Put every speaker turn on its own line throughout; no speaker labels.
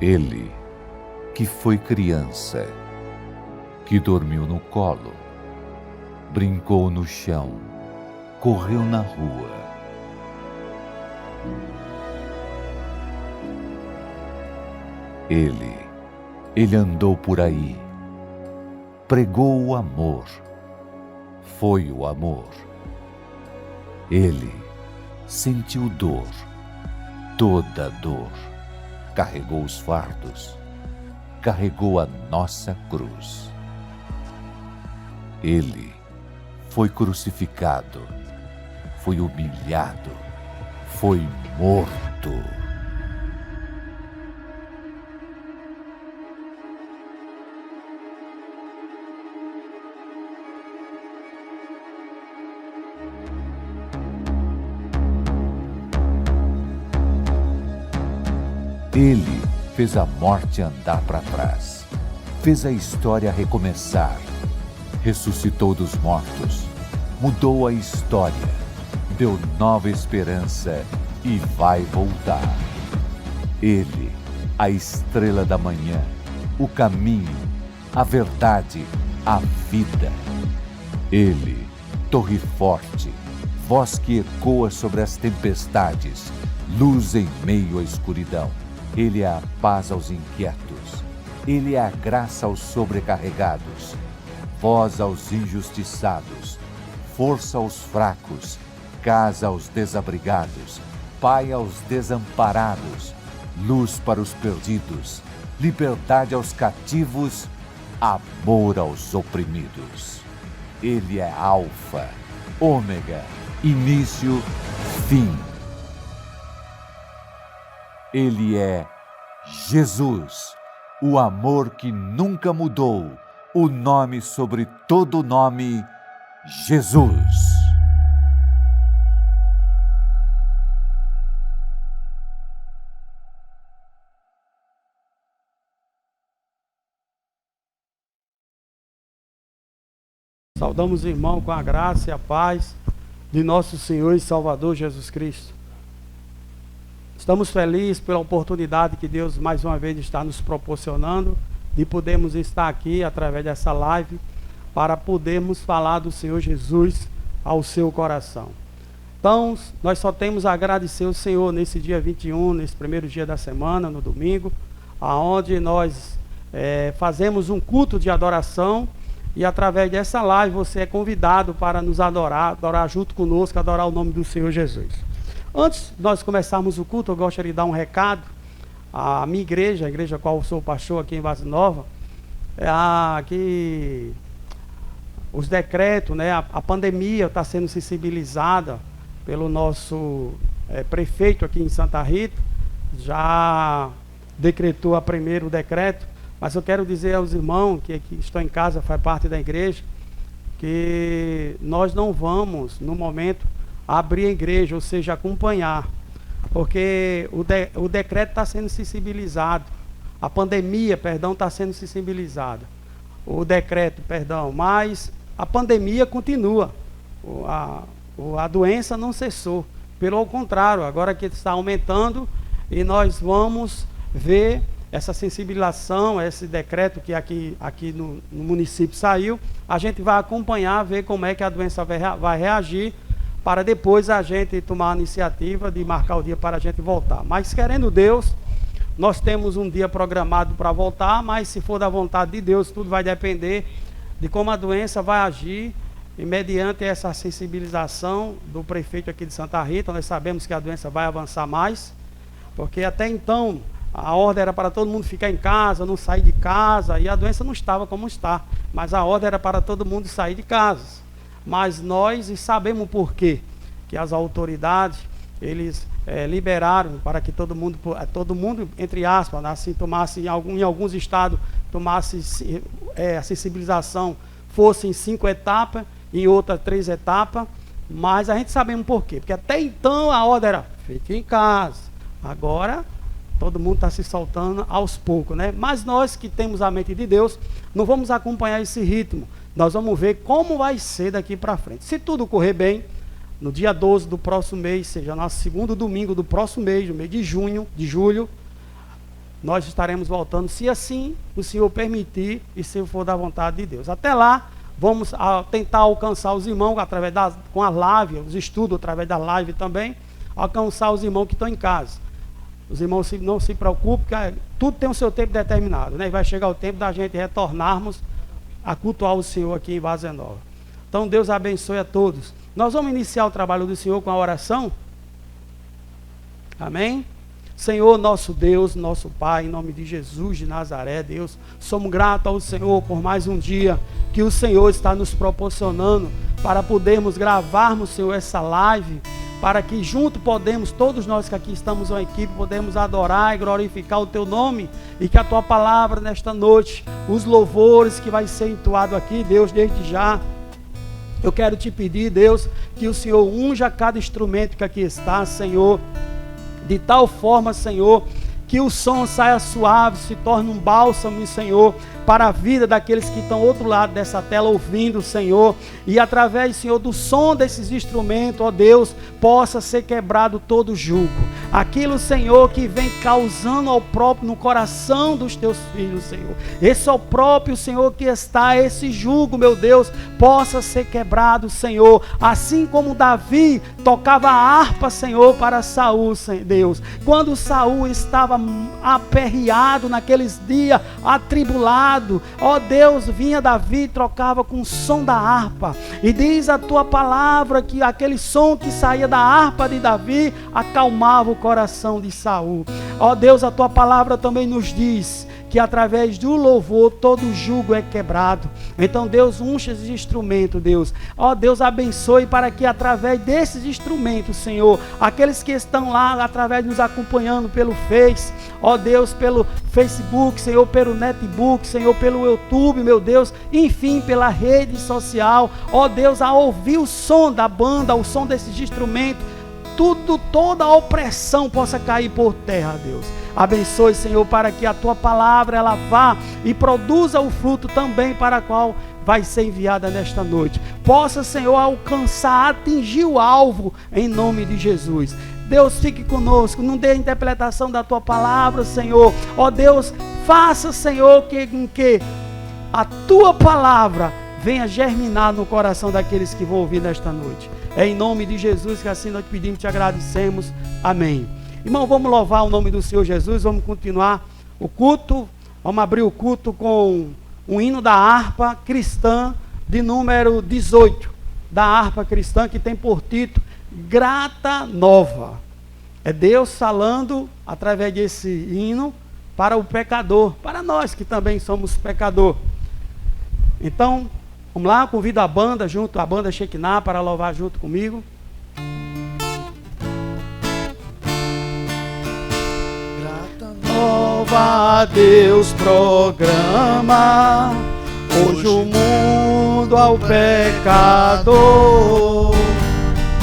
Ele, que foi criança, que dormiu no colo, brincou no chão, correu na rua. Ele andou por aí, pregou o amor, foi o amor. Ele sentiu dor, toda dor, carregou os fardos, carregou a nossa cruz. Ele foi crucificado, foi humilhado, foi morto. Ele fez a morte andar para trás, fez a história recomeçar, ressuscitou dos mortos, mudou a história, deu nova esperança e vai voltar. Ele, a estrela da manhã, o caminho, a verdade, a vida. Ele, torre forte, voz que ecoa sobre as tempestades, luz em meio à escuridão. Ele é a paz aos inquietos, Ele é a graça aos sobrecarregados, voz aos injustiçados, força aos fracos, casa aos desabrigados, pai aos desamparados, luz para os perdidos, liberdade aos cativos, amor aos oprimidos. Ele é Alfa, Ômega, início, fim. Ele é Jesus, o amor que nunca mudou, o nome sobre todo nome, Jesus.
Saudamos o irmão com a graça e a paz de nosso Senhor e Salvador Jesus Cristo. Estamos felizes pela oportunidade que Deus mais uma vez está nos proporcionando de podermos estar aqui através dessa live para podermos falar do Senhor Jesus ao seu coração. Então, nós só temos a agradecer ao Senhor nesse dia 21, nesse primeiro dia da semana, no domingo, aonde nós fazemos um culto de adoração e através dessa live você é convidado para nos adorar junto conosco, adorar o nome do Senhor Jesus. Antes de nós começarmos o culto, eu gostaria de dar um recado à minha igreja, a igreja a qual eu sou pastor aqui em Vaz Nova, que os decretos, né, a pandemia está sendo sensibilizada pelo nosso prefeito aqui em Santa Rita, já decretou a primeiro o decreto, mas eu quero dizer aos irmãos que estão em casa, faz parte da igreja, que nós não vamos, no momento, abrir a igreja, ou seja, acompanhar, porque o decreto está sendo sensibilizado, a pandemia, está sendo sensibilizada, o decreto, mas a pandemia continua, a doença não cessou, pelo contrário, agora que está aumentando, e nós vamos ver essa sensibilização, esse decreto que aqui no município saiu, a gente vai acompanhar, ver como é que a doença vai reagir, para depois a gente tomar a iniciativa de marcar o dia para a gente voltar. Mas querendo Deus, nós temos um dia programado para voltar, mas se for da vontade de Deus, tudo vai depender de como a doença vai agir, e mediante essa sensibilização do prefeito aqui de Santa Rita, nós sabemos que a doença vai avançar mais, porque até então a ordem era para todo mundo ficar em casa, não sair de casa, e a doença não estava como está, mas a ordem era para todo mundo sair de casa. Mas nós sabemos por quê, que as autoridades, eles liberaram para que todo mundo, entre aspas, assim, tomasse, em alguns estados, tomasse a sensibilização, fosse em 5 etapas, em outras 3 etapas, mas a gente sabemos por quê, porque até então a ordem era, fique em casa, agora todo mundo está se soltando aos poucos, né? Mas nós que temos a mente de Deus, não vamos acompanhar esse ritmo, nós vamos ver como vai ser daqui para frente. Se tudo correr bem, no dia 12 do próximo mês, seja nosso segundo domingo do próximo mês, no mês de julho, nós estaremos voltando, se assim o Senhor permitir e se for da vontade de Deus. Até lá, vamos tentar alcançar os irmãos através com a live, os estudos através da live também, alcançar os irmãos que estão em casa. Os irmãos não se preocupem, que tudo tem o seu tempo determinado, né? E vai chegar o tempo da gente retornarmos a cultuar o Senhor aqui em Várzea Nova. Então Deus abençoe a todos. Nós vamos iniciar o trabalho do Senhor com a oração. Amém? Senhor, nosso Deus, nosso Pai, em nome de Jesus de Nazaré, Deus, somos gratos ao Senhor por mais um dia que o Senhor está nos proporcionando para podermos gravarmos, Senhor, essa live, para que junto podemos, todos nós que aqui estamos uma equipe, podemos adorar e glorificar o Teu nome, e que a Tua palavra nesta noite, os louvores que vai ser entoado aqui, Deus, desde já, eu quero te pedir, Deus, que o Senhor unja cada instrumento que aqui está, Senhor, de tal forma, Senhor, que o som saia suave, se torne um bálsamo, Senhor, para a vida daqueles que estão ao outro lado dessa tela ouvindo, Senhor, e através, Senhor, do som desses instrumentos, ó Deus, possa ser quebrado todo jugo. Aquilo, Senhor, que vem causando ao próprio no coração dos teus filhos, Senhor. Esse é o próprio, Senhor, que está, esse jugo, meu Deus, possa ser quebrado, Senhor. Assim como Davi tocava a harpa, Senhor, para Saul, Deus. Quando Saul estava aperreado naqueles dias, atribulado, ó Deus, vinha Davi e trocava com o som da harpa. E diz a tua palavra que aquele som que saía da harpa de Davi acalmava o coração de Saul. Ó Deus, a tua palavra também nos diz que através do louvor todo jugo é quebrado. Então Deus, unja esses instrumentos, Deus. Ó Deus, abençoe para que através desses instrumentos, Senhor, aqueles que estão lá através nos acompanhando pelo Face, ó Deus, pelo Facebook, Senhor, pelo Netbook, Senhor, pelo YouTube, meu Deus, enfim, pela rede social, ó Deus, a ouvir o som da banda, o som desses instrumentos, toda a opressão possa cair por terra, Deus. Abençoe, Senhor, para que a tua palavra ela vá e produza o fruto também para o qual vai ser enviada nesta noite. Possa, Senhor, alcançar, atingir o alvo em nome de Jesus. Deus, fique conosco, não dê a interpretação da tua palavra, Senhor. Ó Deus, faça, Senhor, que a tua palavra venha germinar no coração daqueles que vão ouvir nesta noite. É em nome de Jesus que assim nós te pedimos e te agradecemos. Amém. Irmão, vamos louvar o nome do Senhor Jesus, vamos continuar o culto, vamos abrir o culto com um hino da harpa cristã de número 18, da harpa cristã que tem por título Grata Nova. É Deus falando através desse hino para o pecador, para nós que também somos pecador. Então, vamos lá, convido a banda junto, a banda Shekinah para louvar junto comigo. Nova Deus programa hoje o mundo ao pecador,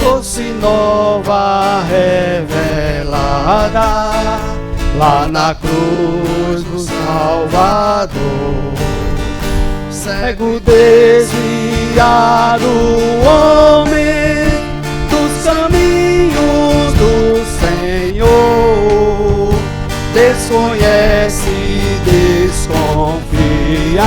doce nova revelada lá na cruz do Salvador. Cego desviado homem dos caminhos do Senhor, desconhece e desconfia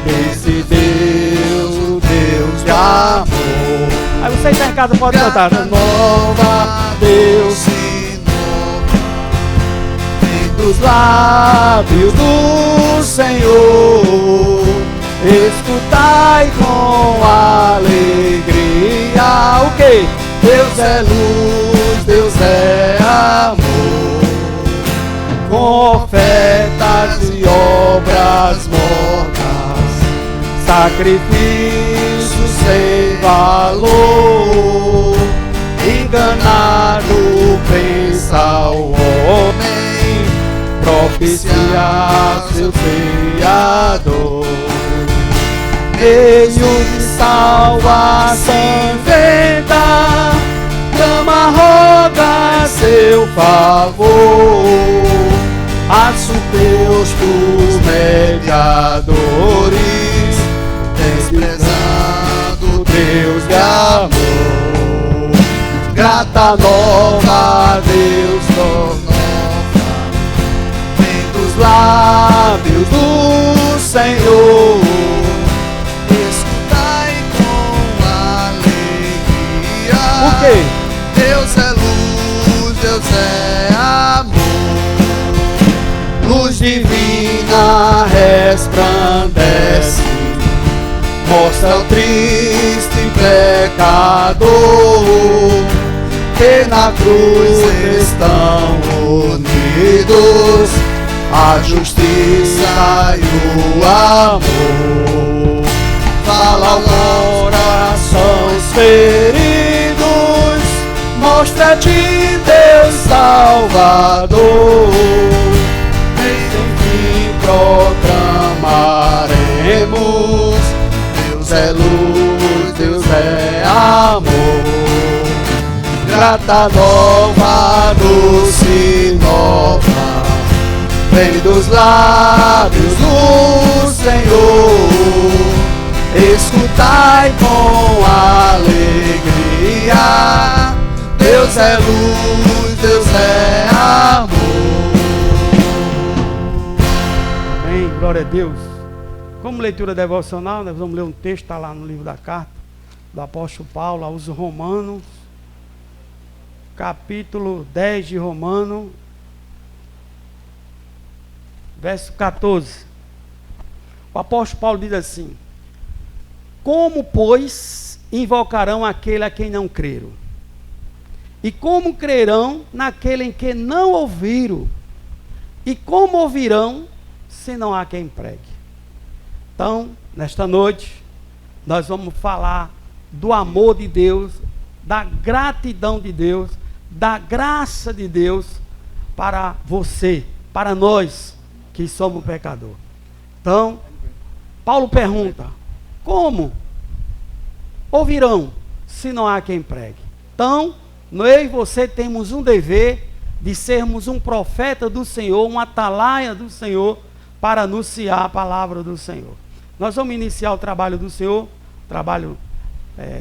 desse Deus, o Deus de amor. Aí você está em casa, pode cantar. Nova Deus e nova vem dos lábios do Senhor, escutai com alegria o que? Deus é luz, Deus é amor. Com ofertas e obras mortas, sacrifícios sem valor, enganado pensa o homem, propiciar seu Criador. Meio de salvação inventa, clama, roga seu favor, a supleus dos mediadores, desprezando Deus de amor. Grata nova Deus nova,
lábios do Senhor.
Escutai com alegria.
Por quê?
Deus é luz, Deus é amor.
Luz divina resplandece, mostra o triste pecador, que na cruz estão unidos a justiça e o amor. Fala aos corações feridos, mostra-te Deus Salvador. Enfim proclamaremos: Deus é luz, Deus é amor. Grata nova, doce nova, vem dos lábios do Senhor. Escutai com alegria, Deus é luz, Deus é amor.
Amém, glória a Deus. Como leitura devocional, nós vamos ler um texto, está lá no livro da carta do apóstolo Paulo aos Romanos, capítulo 10 de Romanos, verso 14. O apóstolo Paulo diz assim: como, pois, invocarão aquele a quem não creram? E como crerão naquele em que não ouviram? E como ouvirão se não há quem pregue? Então, nesta noite, nós vamos falar do amor de Deus, da gratidão de Deus, da graça de Deus para você, para nós que somos pecadores. Então, Paulo pergunta: como ouvirão se não há quem pregue? Então, eu e você temos um dever de sermos um profeta do Senhor, um atalaia do Senhor, para anunciar a palavra do Senhor. Nós vamos iniciar o trabalho do Senhor,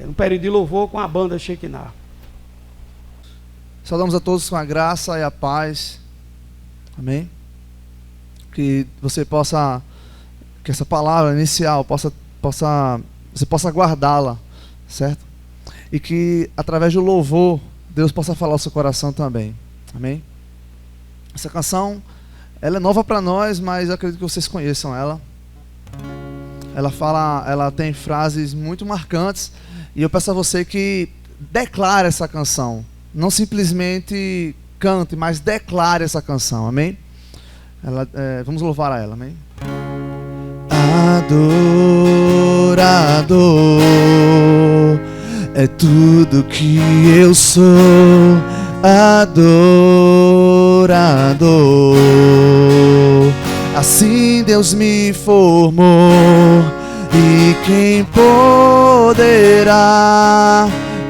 no período de louvor, com a banda Shekinah.
Saudamos a todos com a graça e a paz. Amém? Que você possa, que essa palavra inicial você possa guardá-la, certo? E que através do louvor Deus possa falar ao seu coração também. Amém? Essa canção, ela é nova para nós, mas eu acredito que vocês conheçam ela. Ela tem frases muito marcantes, e eu peço a você que declare essa canção. Não simplesmente cante, mas declare essa canção. Amém? Vamos louvar a ela. Amém? Adorador é tudo que eu sou. Adorador, assim Deus me formou, e quem poderá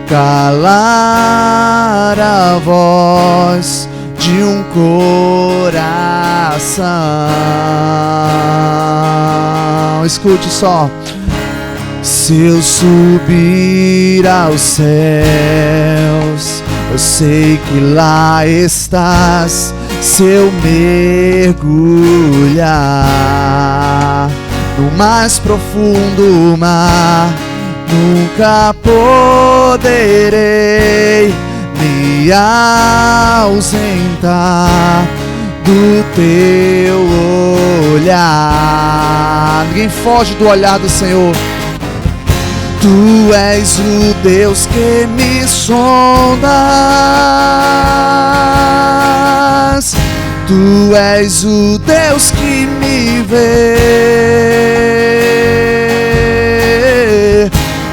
calar a voz de um coração? Escute só. Se eu subir aos céus, eu sei que lá estás. Se eu mergulhar no mais profundo mar, nunca poderei me ausentar do teu olhar. Ninguém foge do olhar do Senhor. Tu és o Deus que me sondas. Tu és o Deus que me vê.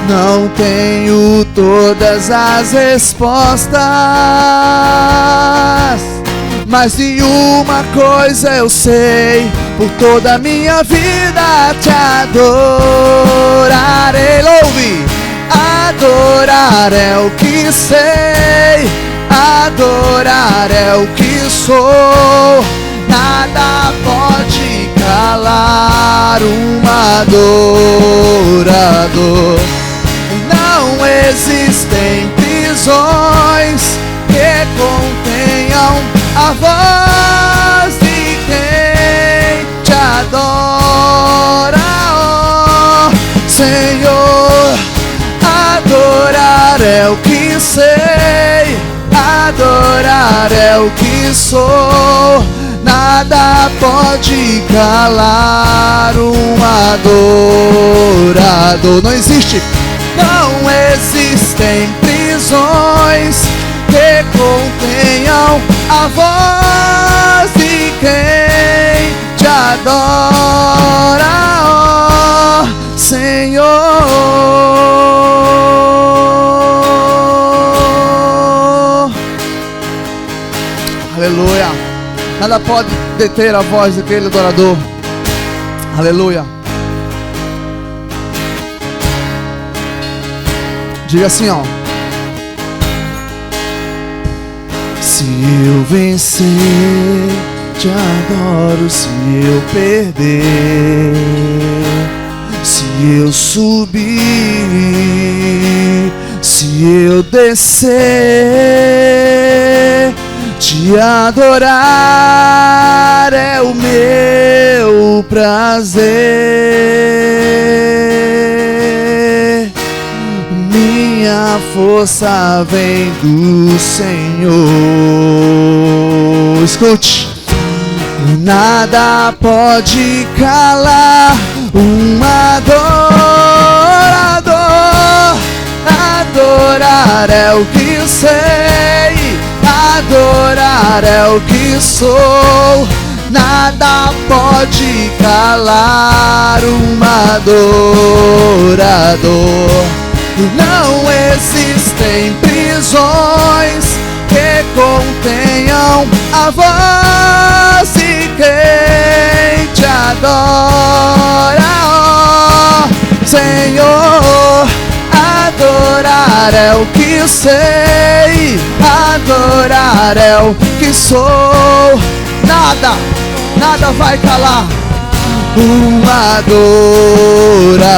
Não tenho todas as respostas, mas de uma coisa eu sei: por toda a minha vida te adorarei. Louve! Adorar é o que sei, adorar é o que sou. Nada pode calar um adorador. Não existem prisões que contenham a voz de quem o que sou. Nada pode calar um adorador. Não existe, não existem prisões que contenham a voz de quem te adora, ó Senhor. Aleluia. Nada pode deter a voz daquele adorador. Aleluia. Diga assim, ó. Se eu vencer, te adoro. Se eu perder, se eu subir, se eu descer, te adorar é o meu prazer. Minha força vem do Senhor. Escute. Nada pode calar um adorador. Adorar é o que sei, adorar é o que sou. Nada pode calar um adorador. Não existem prisões que contenham a voz de quem te adora, ó Senhor. Adorar é o que sei, adorar é o que sou. Nada vai calar um adorador.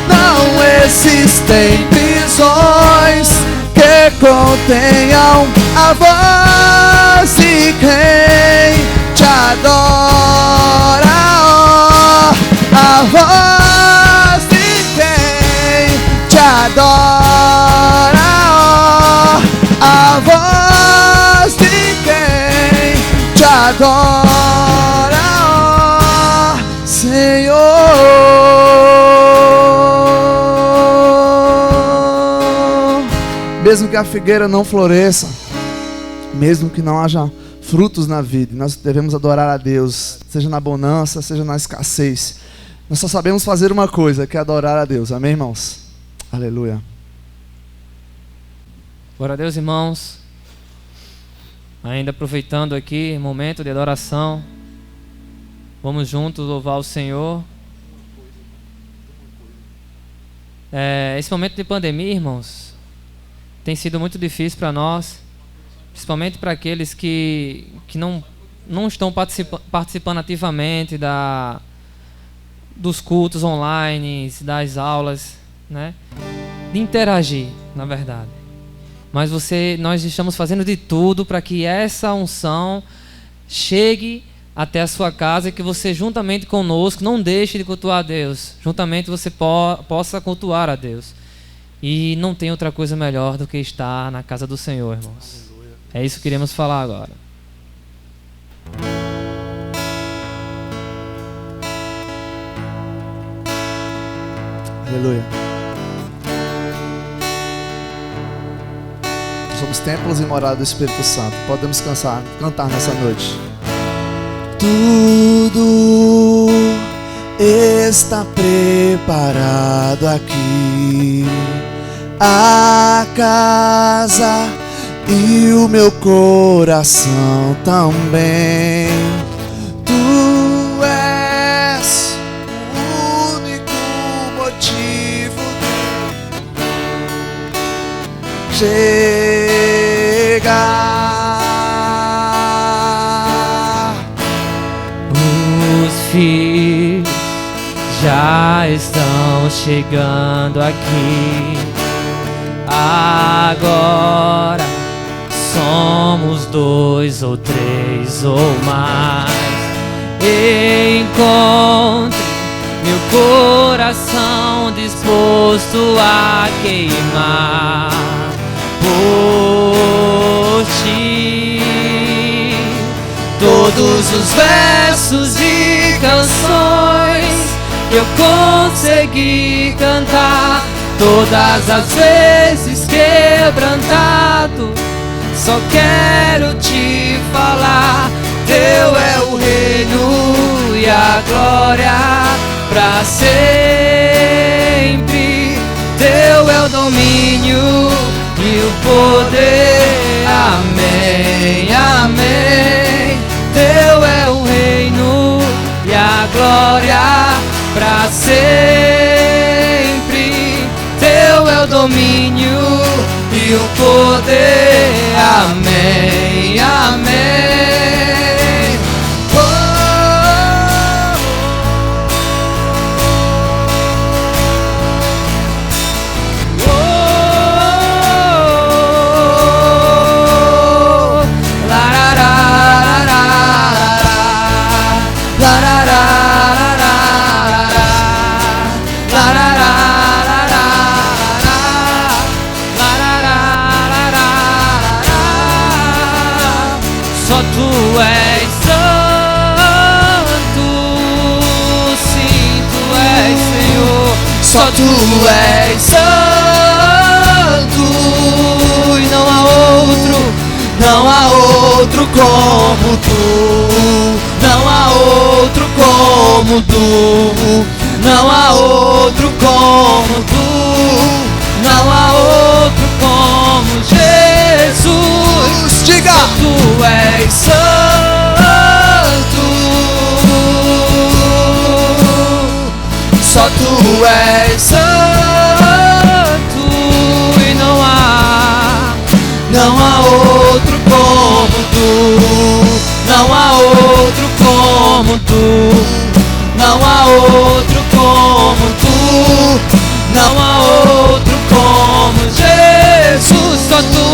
Não existem prisões que contenham a voz de quem te adora, ó, a voz de quem te adora, ó, a voz de quem te adora, ó, Senhor. Mesmo que a figueira não floresça, mesmo que não haja frutos na vida, nós devemos adorar a Deus, seja na bonança, seja na escassez. Nós só sabemos fazer uma coisa, que é adorar a Deus. Amém, irmãos? Aleluia.
Glória a Deus, irmãos. Ainda aproveitando aqui, momento de adoração, vamos juntos louvar o Senhor. Esse momento de pandemia, irmãos, tem sido muito difícil para nós, principalmente para aqueles que não estão participando ativamente dos cultos online, das aulas, né? De interagir, na verdade. Mas nós estamos fazendo de tudo para que essa unção chegue até a sua casa e que você, juntamente conosco, não deixe de cultuar a Deus. Juntamente você possa cultuar a Deus. E não tem outra coisa melhor do que estar na casa do Senhor, irmãos. É isso que queremos falar agora.
Aleluia. Somos templos e morada do Espírito Santo. Podemos cantar nessa noite. Tudo está preparado aqui. A casa e o meu coração também. Tu és o único motivo de chegar.
Os filhos já estão chegando aqui. Agora somos 2 ou 3 ou mais. Encontre meu coração disposto a queimar por ti. todos os versos e canções que eu consegui cantar, todas as vezes quebrantado, só quero te falar. Teu é o reino e a glória pra sempre. Teu é o domínio e o poder. Amém, amém. Teu é o reino e a glória pra sempre. Teu é o domínio e o poder. Amém, amém. Só tu és santo e não há outro como tu, não há outro como tu, não há outro como tu, não há outro como Jesus. Diga! Só tu és santo, só tu és santo e não há outro como tu, não há outro como tu, não há outro como tu, não há outro como Jesus. Só tu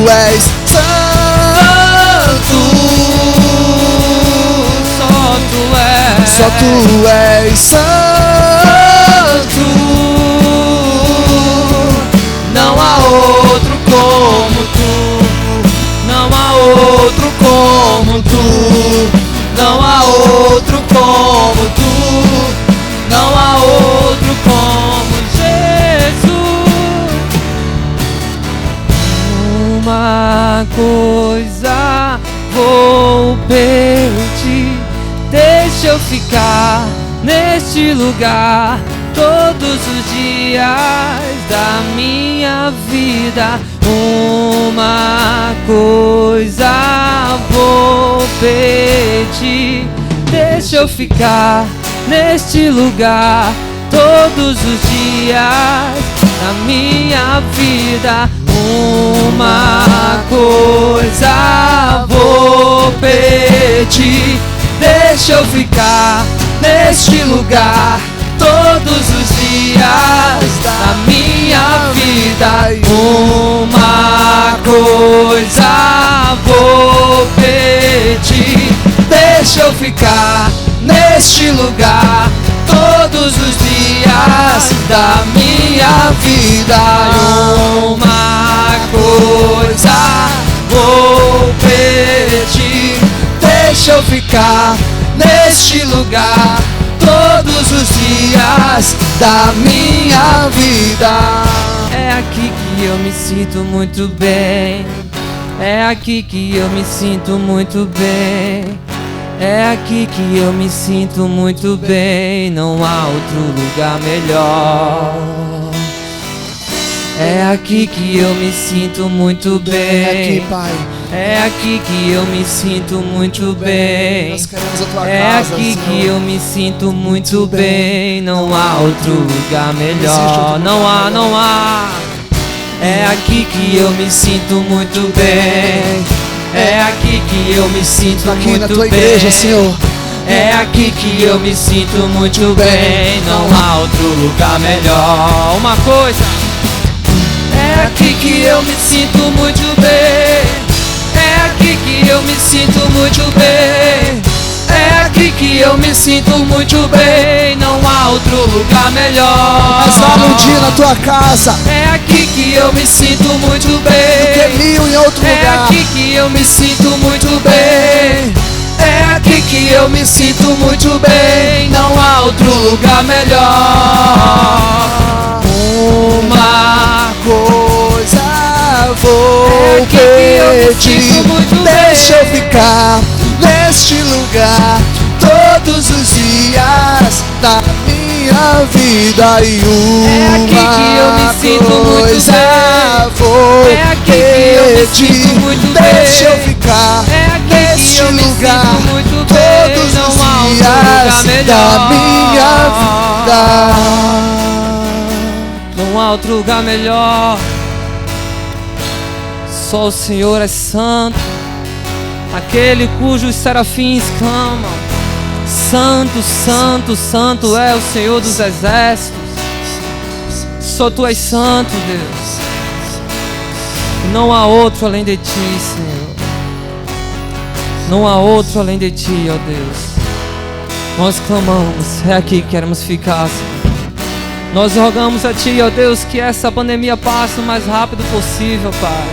és santo, só tu és santo, não há outro como tu, não há outro como tu, não há outro como tu, não há outro como Jesus. Uma coisa vou pedir, deixa eu ficar neste lugar todos os dias da minha vida. Uma coisa vou pedir, deixa eu ficar neste lugar todos os dias da minha vida. Uma coisa vou pedir, deixa eu ficar neste lugar todos os dias da minha vida. Uma coisa vou pedir, deixa eu ficar neste lugar todos os dias da minha vida. Uma coisa vou pedir, deixa eu ficar neste lugar todos os dias da minha vida. É aqui que eu me sinto muito bem, é aqui que eu me sinto muito bem, é aqui que eu me sinto muito bem, não há outro lugar melhor. É aqui que eu me sinto muito bem,
É aqui, Pai.
é aqui que eu me sinto muito bem,
Nós queremos a tua
é
casa,
aqui
Senhor.
que eu me sinto muito bem, não há outro lugar melhor, não há. É aqui que eu me sinto muito bem, é aqui que eu me sinto
Aqui
muito
na tua
bem.
igreja, Senhor.
É aqui que eu me sinto muito bem, não há outro lugar melhor. Uma coisa, é aqui que eu me sinto muito bem, é aqui que eu me sinto muito bem, é aqui que eu me sinto muito bem, não há outro lugar melhor.
Mas vale um dia na tua casa
É aqui que eu me sinto muito bem,
do que mil em outro
é
lugar.
aqui que eu me sinto muito bem,
que eu me sinto muito bem. Não há outro lugar melhor. Uma coisa vou pedir, deixa eu ficar neste lugar todos os dias da minha vida. E uma coisa vou pedir, deixa eu ficar neste lugar todos os dias da minha vida.
Não há outro lugar melhor. Só o Senhor é santo, aquele cujos serafins clamam: Santo, Santo, Santo é o Senhor dos exércitos. Só Tu és santo, Deus. Não há outro além de Ti, Senhor. Não há outro além de Ti, ó Deus. Nós clamamos, é aqui que queremos ficar, Senhor. Nós rogamos a Ti, ó Deus, que essa pandemia passe o mais rápido possível, Pai.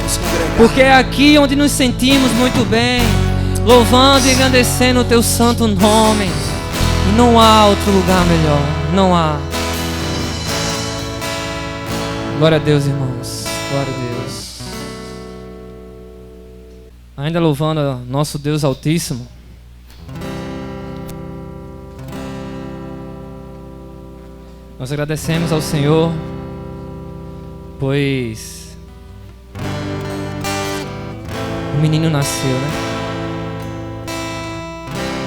Porque é aqui onde nos sentimos muito bem, louvando e engrandecendo o Teu santo nome. E não há outro lugar melhor, não há. Glória a Deus, irmãos. Glória a Deus. Ainda louvando a nosso Deus Altíssimo. Nós agradecemos ao Senhor, pois o menino nasceu, né?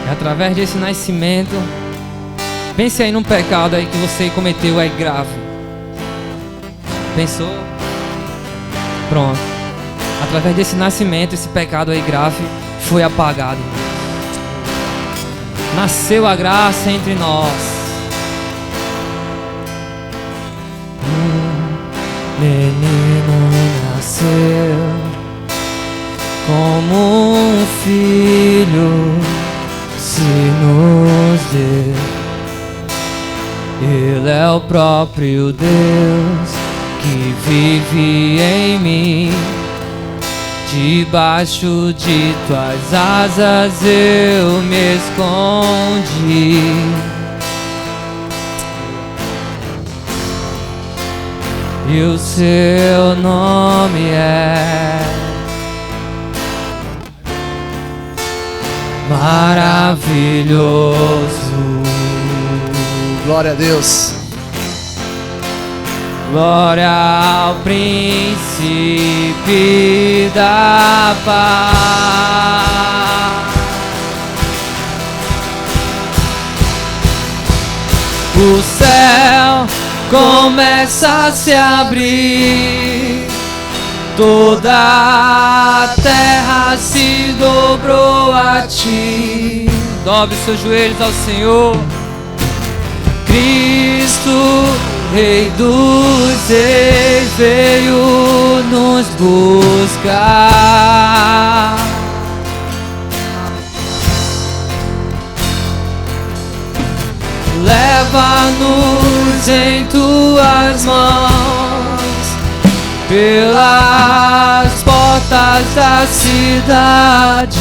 E através desse nascimento, pense aí num pecado aí que você cometeu aí grave. Pensou? Pronto. Através desse nascimento, esse pecado aí grave foi apagado. Nasceu a graça entre nós. Menino nasceu como um filho se nos deu. Ele é o próprio Deus que vive em mim. Debaixo de Tuas asas eu me escondi. E o Seu nome é maravilhoso.
Glória a Deus.
Glória ao Príncipe da paz. O céu começa a se abrir, toda a terra se dobrou a Ti. Dobre seus joelhos ao Senhor. Cristo, Rei dos Reis, veio nos buscar. Leva-nos em Tuas mãos, pelas portas da cidade,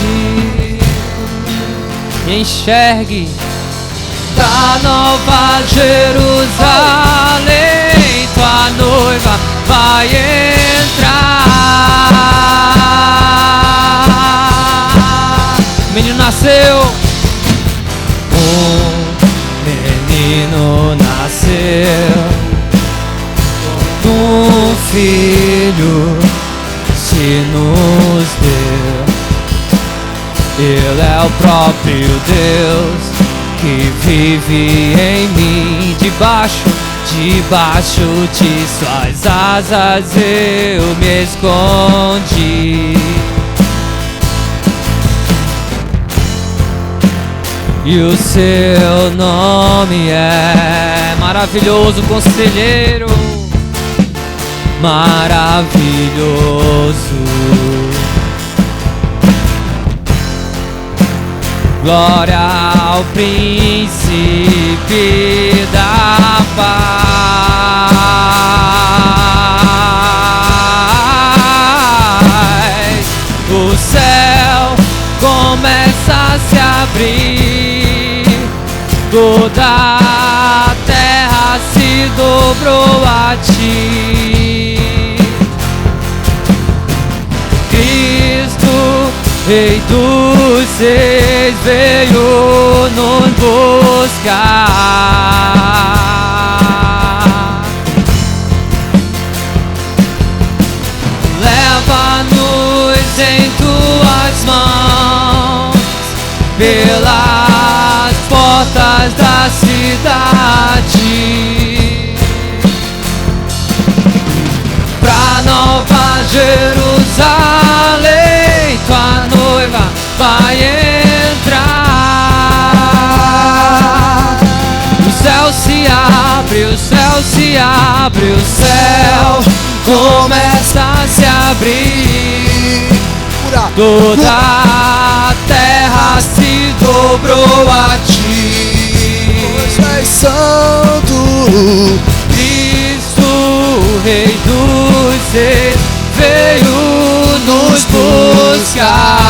e enxergue da nova Jerusalém, Tua noiva vai entrar. O menino nasceu. Menino nasceu, um filho se nos deu. Ele é o próprio Deus que vive em mim. Debaixo de Suas asas eu me escondi. E o Seu nome é maravilhoso, conselheiro, maravilhoso. Glória ao Príncipe da paz. O céu começa a se abrir, abrir, toda a terra se dobrou a ti. Cristo, Rei dos Reis, veio nos buscar. Leva-nos em tuas mãos pelas portas da cidade, pra Nova Jerusalém, tua noiva vai entrar. O céu se abre, o céu se abre, o céu começa a se abrir. Toda a terra se dobrou a ti.
Pois és santo,
Cristo, Rei dos Reis, veio nos buscar.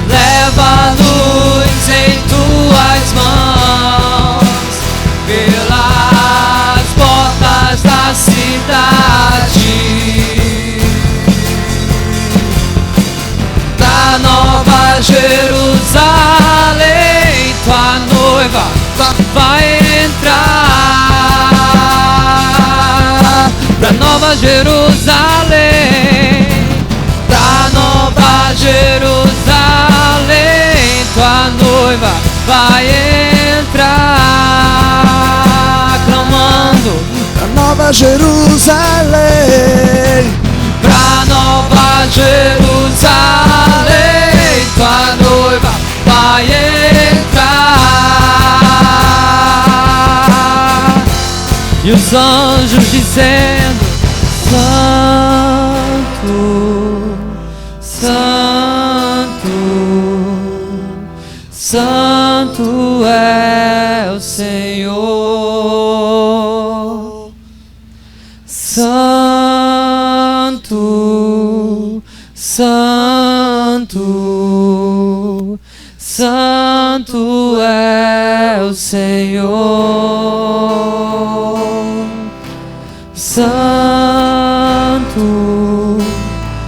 Leva-nos em tuas mãos pelas portas da cidade, da Nova Jerusalém, tua noiva vai entrar. Pra Nova Jerusalém, pra Nova Jerusalém, tua noiva vai entrar. Clamando,
pra Nova Jerusalém,
pra Nova Jerusalém, tua noiva vai entrar. E os anjos dizendo: Santo, Santo, Santo é o Senhor. Santo, Santo, Santo é o Senhor. Santo,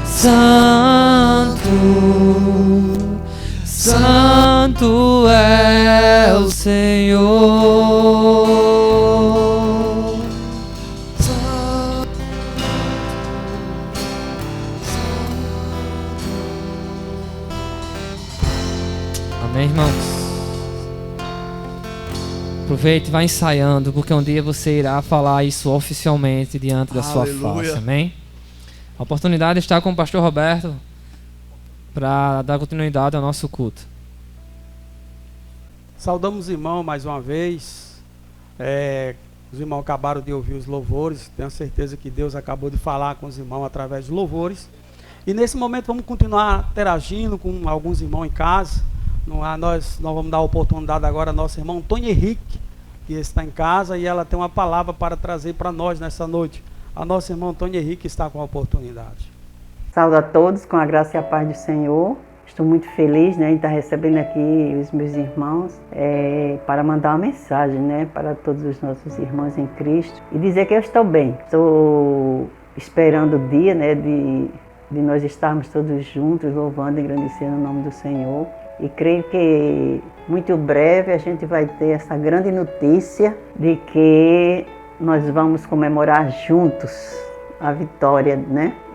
Santo, Santo é o Senhor. Amém, irmãos? Aproveite e vá ensaiando, porque um dia você irá falar isso oficialmente diante da sua face. Amém? A oportunidade está com o pastor Roberto para dar continuidade ao nosso culto.
Saudamos os irmãos mais uma vez. Os irmãos acabaram de ouvir os louvores. Tenho certeza que Deus acabou de falar com os irmãos através dos louvores. E nesse momento vamos continuar interagindo com alguns irmãos em casa. Nós vamos dar a oportunidade agora ao nosso irmão Antônio Henrique, que está em casa, e ela tem uma palavra para trazer para nós nessa noite. A nossa irmã Antônio Henrique está com a oportunidade.
Saúde a todos com a graça e a paz do Senhor. Estou muito feliz, em estar recebendo aqui os meus irmãos para mandar uma mensagem, para todos os nossos irmãos em Cristo e dizer que eu estou bem. Estou esperando o dia, de nós estarmos todos juntos louvando e engrandecendo o nome do Senhor. E creio que muito breve a gente vai ter essa grande notícia de que nós vamos comemorar juntos a vitória,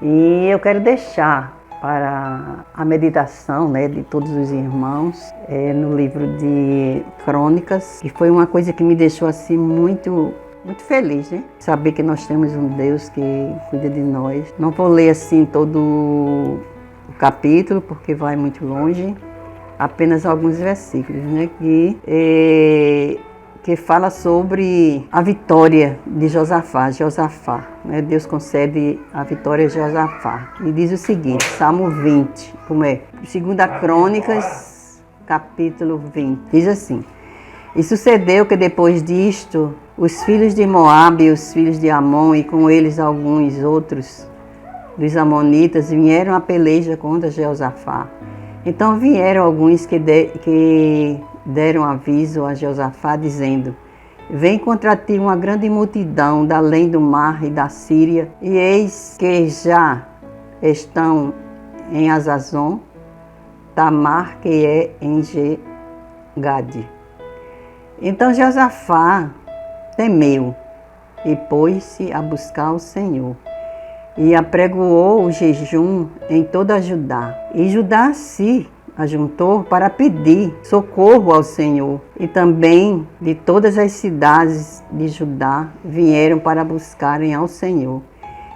E eu quero deixar para a meditação, de todos os irmãos, no livro de Crônicas, que foi uma coisa que me deixou assim muito feliz, Saber que nós temos um Deus que cuida de nós. Não vou ler assim todo o capítulo, porque vai muito longe. Apenas alguns versículos, que fala sobre a vitória de Josafá. Deus concede a vitória a Josafá. E diz o seguinte, Salmo 20, 2 Crônicas, capítulo 20, diz assim: E sucedeu que depois disto, os filhos de Moabe e os filhos de Amon, e com eles alguns outros, dos amonitas vieram a peleja contra Jeosafá. Então vieram alguns que deram aviso a Jeosafá, dizendo: vem contra ti uma grande multidão da além do mar e da Síria, e eis que já estão em Azazon, Tamar, que é em Gade. Então Jeosafá temeu e pôs-se a buscar o Senhor, e apregoou o jejum em toda Judá. E Judá se ajuntou para pedir socorro ao Senhor. E também de todas as cidades de Judá vieram para buscarem ao Senhor.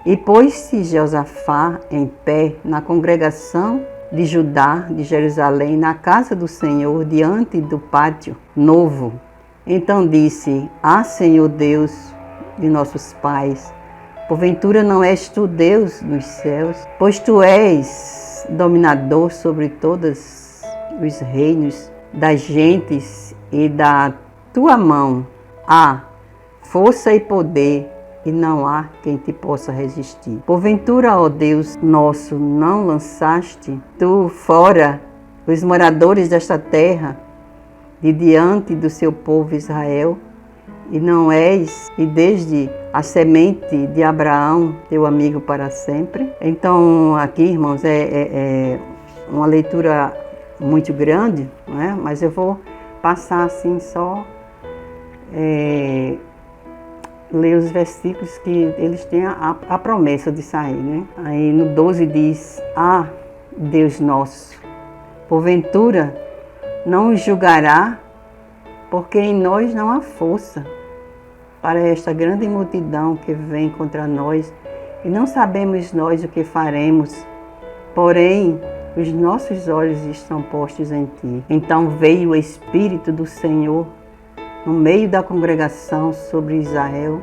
E pôs-se Jeosafá em pé na congregação de Judá, de Jerusalém, na casa do Senhor, diante do pátio novo. Então disse: ah, Senhor Deus de nossos pais, porventura não és tu Deus nos céus? Pois tu és dominador sobre todos os reinos das gentes, e da tua mão há força e poder, e não há quem te possa resistir. Porventura, ó Deus nosso, não lançaste tu fora os moradores desta terra de diante do seu povo Israel? E não és, e desde a semente de Abraão, teu amigo para sempre? Então, aqui, irmãos, é uma leitura muito grande, não é? Mas eu vou passar assim só, ler os versículos que eles têm a promessa de sair, né? Aí no 12 diz: ah, Deus nosso, porventura não os julgará, porque em nós não há força para esta grande multidão que vem contra nós, e não sabemos nós o que faremos, porém os nossos olhos estão postos em ti. Então veio o Espírito do Senhor no meio da congregação sobre Israel,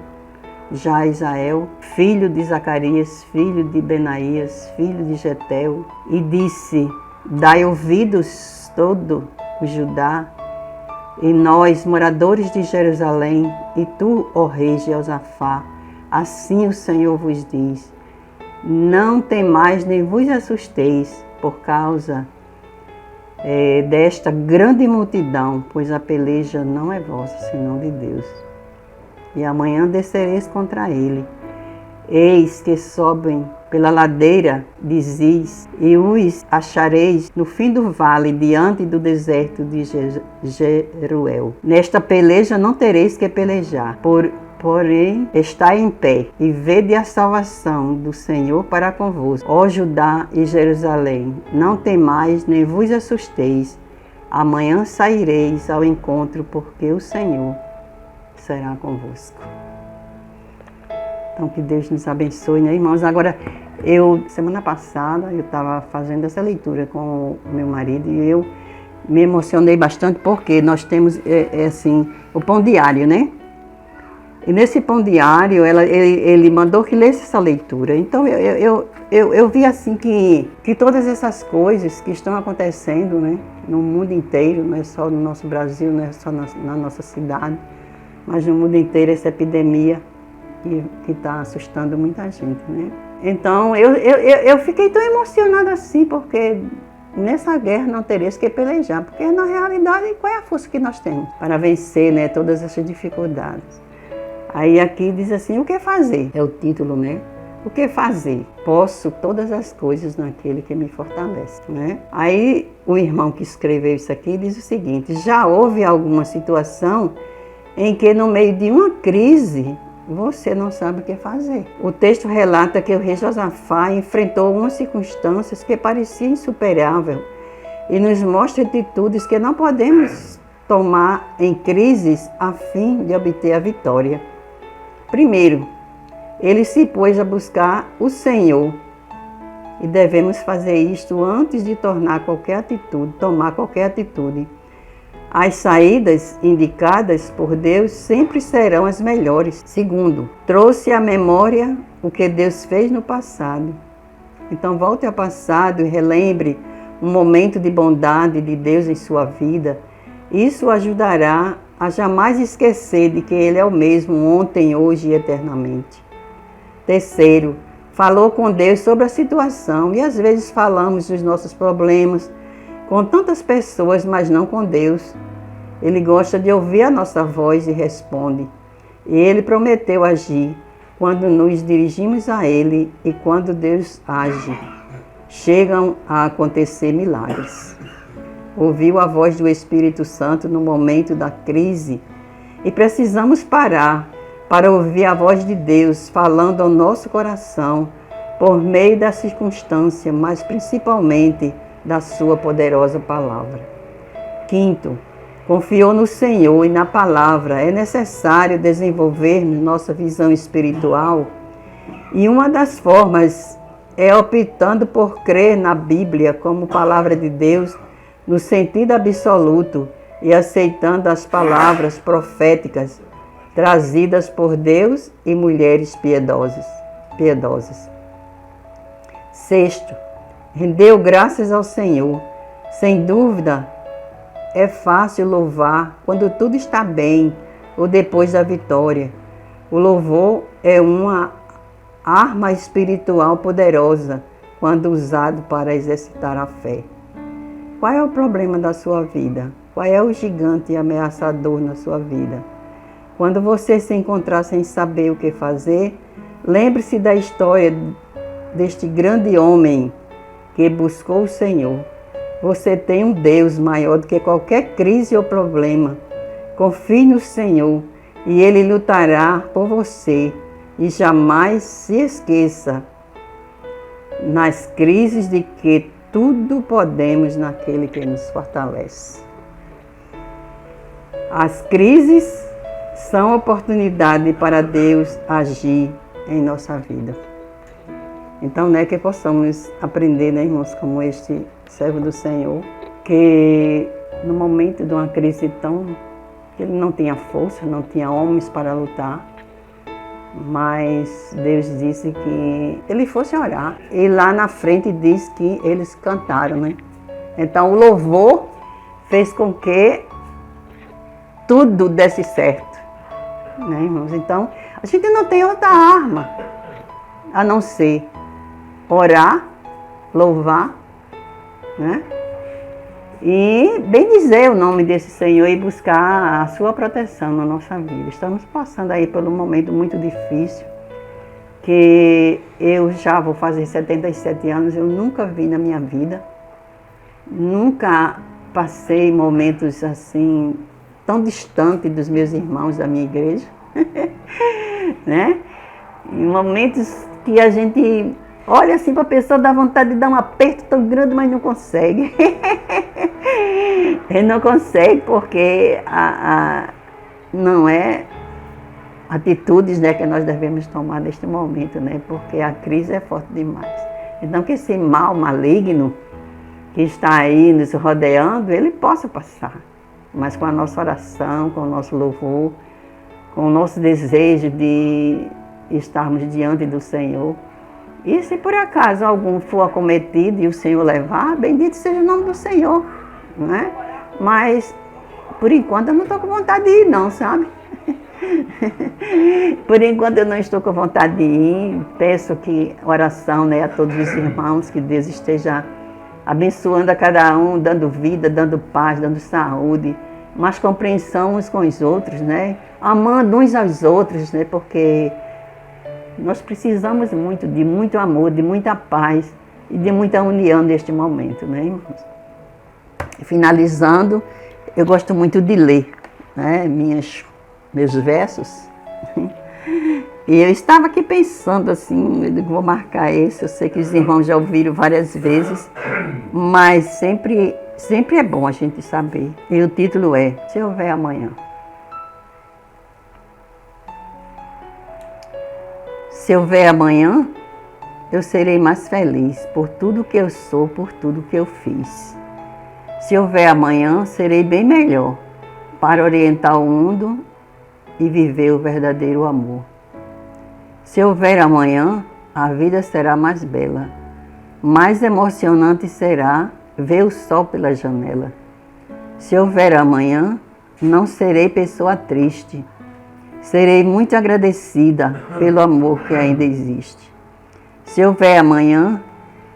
filho de Zacarias, filho de Benaías, filho de Jetel, e disse: dai ouvidos todo o Judá, e nós, moradores de Jerusalém, e tu, ó rei Jeosafá, assim o Senhor vos diz: não temais nem vos assusteis por causa desta grande multidão, pois a peleja não é vossa, senão de Deus. E amanhã descereis contra ele. Eis que sobem pela ladeira de Ziz, e os achareis no fim do vale, diante do deserto de Jeruel. Nesta peleja não tereis que pelejar, porém estai em pé, e vede a salvação do Senhor para convosco. Ó Judá e Jerusalém, não temais nem vos assusteis. Amanhã saireis ao encontro, porque o Senhor será convosco. Então, que Deus nos abençoe, né, irmãos? Agora, semana passada, eu estava fazendo essa leitura com o meu marido, e eu me emocionei bastante, porque nós temos, assim, o pão diário, né? E nesse pão diário, ele mandou que lesse essa leitura. Então, eu vi, assim, que todas essas coisas que estão acontecendo, né, no mundo inteiro, não é só no nosso Brasil, não é só na nossa cidade, mas no mundo inteiro, essa epidemia que está assustando muita gente, né? Então, eu fiquei tão emocionada assim, porque nessa guerra não tereis que pelejar, porque na realidade, qual é a força que nós temos para vencer, né, todas essas dificuldades? Aí aqui diz assim: o que fazer? É o título, né? O que fazer? Posso todas as coisas naquele que me fortalece, né? Aí o irmão que escreveu isso aqui diz o seguinte: já houve alguma situação em que no meio de uma crise você não sabe o que fazer. O texto relata que o rei Josafá enfrentou umas circunstâncias que pareciam insuperáveis e nos mostra atitudes que não podemos tomar em crises a fim de obter a vitória. Primeiro, ele se pôs a buscar o Senhor, e devemos fazer isto antes de tomar qualquer atitude. As saídas indicadas por Deus sempre serão as melhores. Segundo, trouxe à memória o que Deus fez no passado. Então volte ao passado e relembre um momento de bondade de Deus em sua vida. Isso ajudará a jamais esquecer de que Ele é o mesmo ontem, hoje e eternamente. Terceiro, falou com Deus sobre a situação. E às vezes falamos dos nossos problemas com tantas pessoas, mas não com Deus. Ele gosta de ouvir a nossa voz e responde. E Ele prometeu agir quando nos dirigimos a Ele e quando Deus age. Chegam a acontecer milagres. Ouviu a voz do Espírito Santo no momento da crise e precisamos parar para ouvir a voz de Deus falando ao nosso coração por meio da circunstância, mas principalmente da sua poderosa palavra. Quinto, confiou no Senhor e na palavra. É necessário desenvolvermos nossa visão espiritual e uma das formas é optando por crer na Bíblia como palavra de Deus no sentido absoluto e aceitando as palavras proféticas trazidas por Deus e mulheres piedosas. Sexto, rendeu graças ao Senhor. Sem dúvida, é fácil louvar quando tudo está bem ou depois da vitória. O louvor é uma arma espiritual poderosa quando usado para exercitar a fé. Qual é o problema da sua vida? Qual é o gigante ameaçador na sua vida? Quando você se encontrar sem saber o que fazer, lembre-se da história deste grande homem que buscou o Senhor. Você tem um Deus maior do que qualquer crise ou problema. Confie no Senhor e Ele lutará por você. E jamais se esqueça nas crises de que tudo podemos naquele que nos fortalece. As crises são oportunidade para Deus agir em nossa vida. Então, que possamos aprender, irmãos, como este servo do Senhor, que no momento de uma crise que ele não tinha força, não tinha homens para lutar, mas Deus disse que ele fosse orar. E lá na frente diz que eles cantaram, Então o louvor fez com que tudo desse certo, irmãos? Então a gente não tem outra arma a não ser orar, louvar, e bendizer o nome desse Senhor e buscar a sua proteção na nossa vida. Estamos passando aí por um momento muito difícil, que eu já vou fazer 77 anos, eu nunca vi na minha vida, nunca passei momentos assim, tão distantes dos meus irmãos da minha igreja, Em momentos que a gente olha assim para a pessoa, dá vontade de dar um aperto tão grande, mas não consegue. Ele não consegue porque não é atitudes que nós devemos tomar neste momento, porque a crise é forte demais. Então que esse mal maligno que está aí nos rodeando, ele possa passar. Mas com a nossa oração, com o nosso louvor, com o nosso desejo de estarmos diante do Senhor. E se por acaso algum for acometido e o Senhor levar, bendito seja o nome do Senhor, Mas, por enquanto, eu não estou com vontade de ir, não, sabe? Por enquanto, eu não estou com vontade de ir. Peço que oração, a todos os irmãos, que Deus esteja abençoando a cada um, dando vida, dando paz, dando saúde, mas compreensão uns com os outros, Amando uns aos outros, porque nós precisamos muito de muito amor, de muita paz e de muita união neste momento, irmãos? Finalizando, eu gosto muito de ler, meus versos. E eu estava aqui pensando assim, eu vou marcar esse, eu sei que os irmãos já ouviram várias vezes, mas sempre é bom a gente saber. E o título é Se Houver Amanhã. Se houver amanhã, eu serei mais feliz por tudo que eu sou, por tudo que eu fiz. Se houver amanhã, serei bem melhor para orientar o mundo e viver o verdadeiro amor. Se houver amanhã, a vida será mais bela. Mais emocionante será ver o sol pela janela. Se houver amanhã, não serei pessoa triste. Serei muito agradecida pelo amor que ainda existe. Se houver amanhã,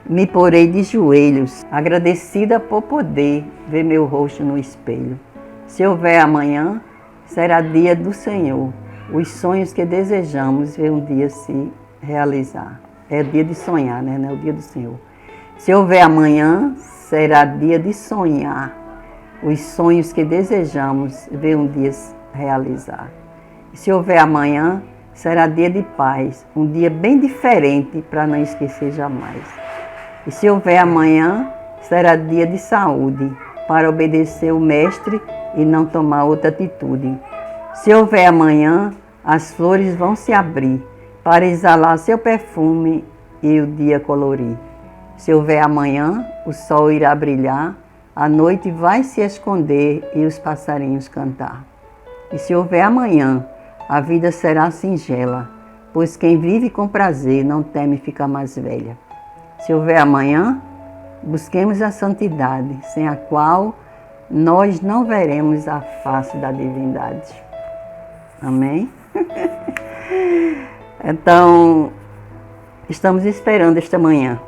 me porei de joelhos, agradecida por poder ver meu rosto no espelho. Se houver amanhã, será dia do Senhor. Os sonhos que desejamos ver um dia se realizar. É dia de sonhar, né? Não é o dia do Senhor. Se houver amanhã, será dia de sonhar. Os sonhos que desejamos ver um dia se realizar. E se houver amanhã, será dia de paz. Um dia bem diferente para não esquecer jamais. E se houver amanhã, será dia de saúde, para obedecer o Mestre e não tomar outra atitude. Se houver amanhã, as flores vão se abrir, para exalar seu perfume e o dia colorir. Se houver amanhã, o sol irá brilhar, a noite vai se esconder e os passarinhos cantar. E se houver amanhã, a vida será singela, pois quem vive com prazer não teme ficar mais velha. Se houver amanhã, busquemos a santidade, sem a qual nós não veremos a face da divindade. Amém? Então, estamos esperando esta manhã,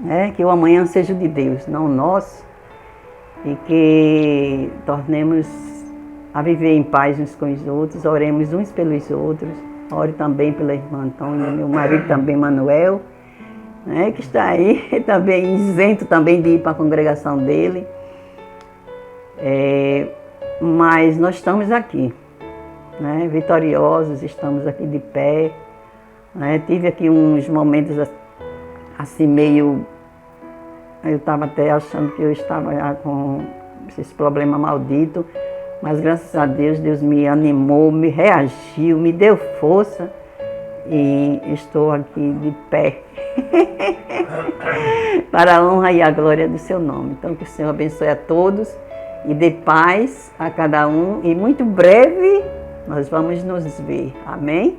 né? Que o amanhã seja de Deus, não nosso, e que tornemos a viver em paz uns com os outros, oremos uns pelos outros, ore também pela irmã Antônia, meu marido também, Manuel, né, que está aí também isento também de ir para a congregação dele. Mas nós estamos aqui, né, vitoriosos, estamos aqui de pé. Né, tive aqui uns momentos assim meio... Eu estava até achando que eu estava já com esse problema maldito, mas graças a Deus, Deus me animou, me reagiu, me deu força e estou aqui de pé para a honra e a glória do seu nome. Então que o Senhor abençoe a todos e dê paz a cada um e muito breve nós vamos nos ver. Amém?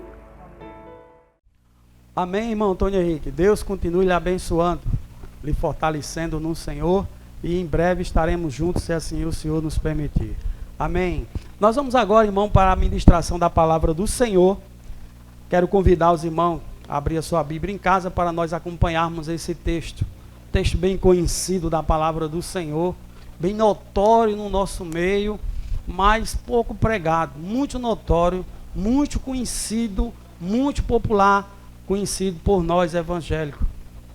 Amém, irmão Antônio Henrique. Deus continue lhe abençoando, lhe fortalecendo no Senhor e em breve estaremos juntos, se assim o Senhor nos permitir. Amém. Nós vamos agora, irmão, para a ministração da palavra do Senhor. Quero convidar os irmãos a abrir a sua Bíblia em casa para nós acompanharmos esse texto. Texto bem conhecido da palavra do Senhor, bem notório no nosso meio, mas pouco pregado, muito notório, muito conhecido, muito popular, conhecido por nós evangélicos,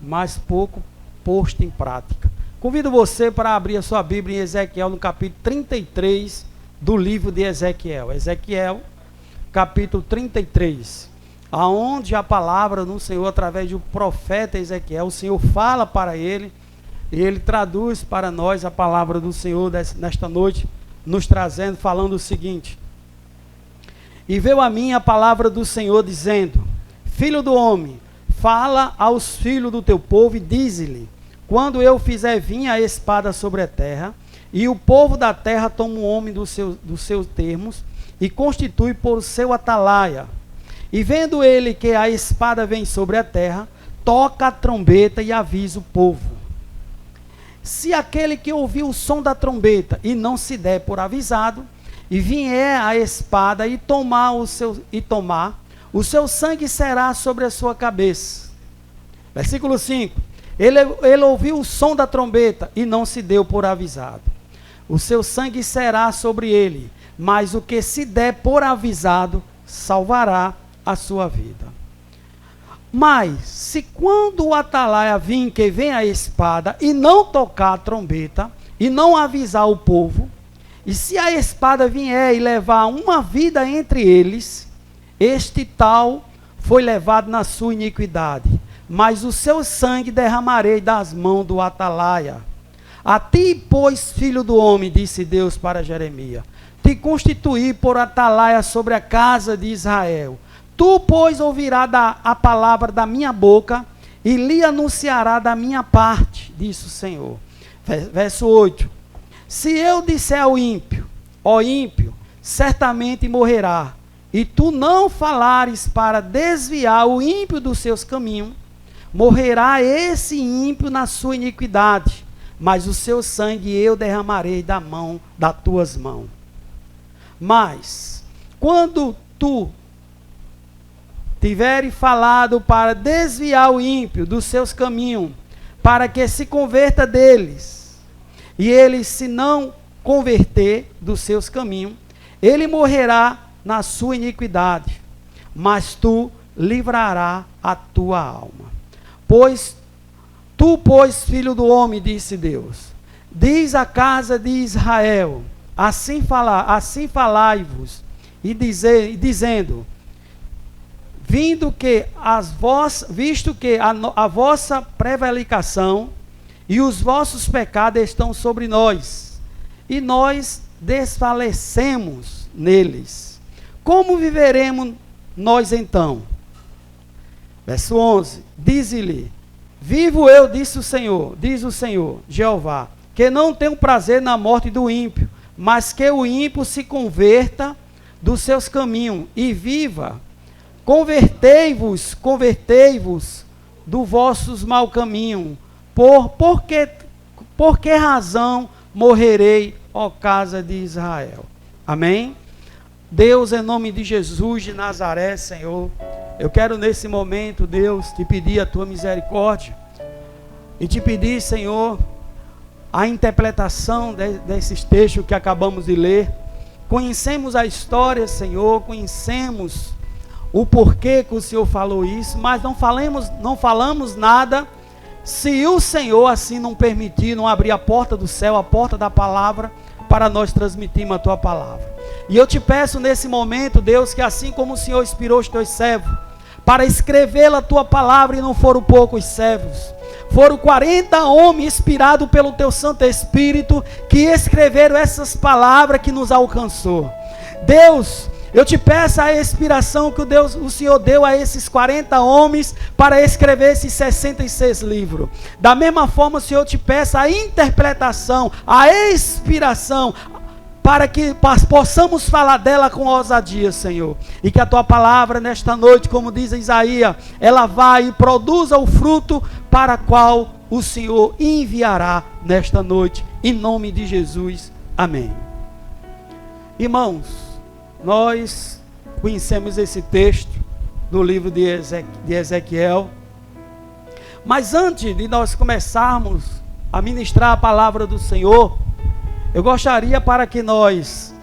mas pouco posto em prática. Convido você para abrir a sua Bíblia em Ezequiel, no capítulo 33 do livro de Ezequiel. Ezequiel, capítulo 33, aonde a palavra do Senhor, através do profeta Ezequiel, o Senhor fala para ele, e ele traduz para nós a palavra do Senhor nesta noite, nos trazendo, falando o seguinte: e veio a mim a palavra do Senhor, dizendo: filho do homem, fala aos filhos do teu povo e dize-lhe: quando eu fizer vir a espada sobre a terra, e o povo da terra toma um homem dos seus termos, e constitui por seu atalaia, e vendo ele que a espada vem sobre a terra, toca a trombeta e avisa o povo. Se aquele que ouviu o som da trombeta e não se der por avisado, e vier a espada e tomar, o seu sangue será sobre a sua cabeça. Versículo 5. Ele ouviu o som da trombeta e não se deu por avisado. O seu sangue será sobre ele, mas o que se der por avisado salvará a sua vida. Mas, se quando o atalaia vir, que vem a espada, e não tocar a trombeta, e não avisar o povo, e se a espada vier e levar uma vida entre eles, este tal foi levado na sua iniquidade, mas o seu sangue derramarei das mãos do atalaia. A ti, pois, filho do homem, disse Deus para Jeremias, te constituí por atalaia sobre a casa de Israel. Tu, pois, ouvirás a palavra da minha boca e lhe anunciará da minha parte, disse o Senhor. Verso 8. Se eu disser ao ímpio, ó ímpio, certamente morrerá, e tu não falares para desviar o ímpio dos seus caminhos, morrerá esse ímpio na sua iniquidade, mas o seu sangue eu derramarei das tuas mãos. Mas, quando tu tiverem falado para desviar o ímpio dos seus caminhos, para que se converta deles, e ele se não converter dos seus caminhos, ele morrerá na sua iniquidade, mas tu livrará a tua alma. Pois, filho do homem, disse Deus, diz à casa de Israel, assim falai-vos, e dizendo, visto que a vossa prevaricação e os vossos pecados estão sobre nós, e nós desfalecemos neles, como viveremos nós então? Verso 11, diz-lhe, vivo eu, diz o Senhor, Jeová, que não tenho prazer na morte do ímpio, mas que o ímpio se converta dos seus caminhos e viva. Convertei-vos do vossos mau caminho. Por que razão morrerei, ó casa de Israel? Amém? Deus, em nome de Jesus de Nazaré, Senhor, eu quero nesse momento, Deus, te pedir a tua misericórdia e te pedir, Senhor, a interpretação desses textos que acabamos de ler. Conhecemos a história, Senhor, conhecemos o porquê que o Senhor falou isso, mas não falamos nada se o Senhor assim não permitir, não abrir a porta do céu, a porta da palavra, para nós transmitirmos a tua palavra. E eu te peço nesse momento, Deus, que assim como o Senhor inspirou os teus servos para escrever a tua palavra, e não foram poucos servos, foram 40 homens inspirados pelo teu Santo Espírito, que escreveram essas palavras que nos alcançou. Deus, eu te peço a inspiração que o Senhor deu a esses 40 homens para escrever esses 66 livros. Da mesma forma, Senhor, eu te peço a interpretação, a inspiração, para que possamos falar dela com ousadia, Senhor. E que a tua palavra nesta noite, como diz Isaías, ela vai e produza o fruto para qual o Senhor enviará nesta noite. Em nome de Jesus. Amém. Irmãos, nós conhecemos esse texto do livro de Ezequiel. Mas antes de nós começarmos a ministrar a palavra do Senhor, eu gostaria para que nós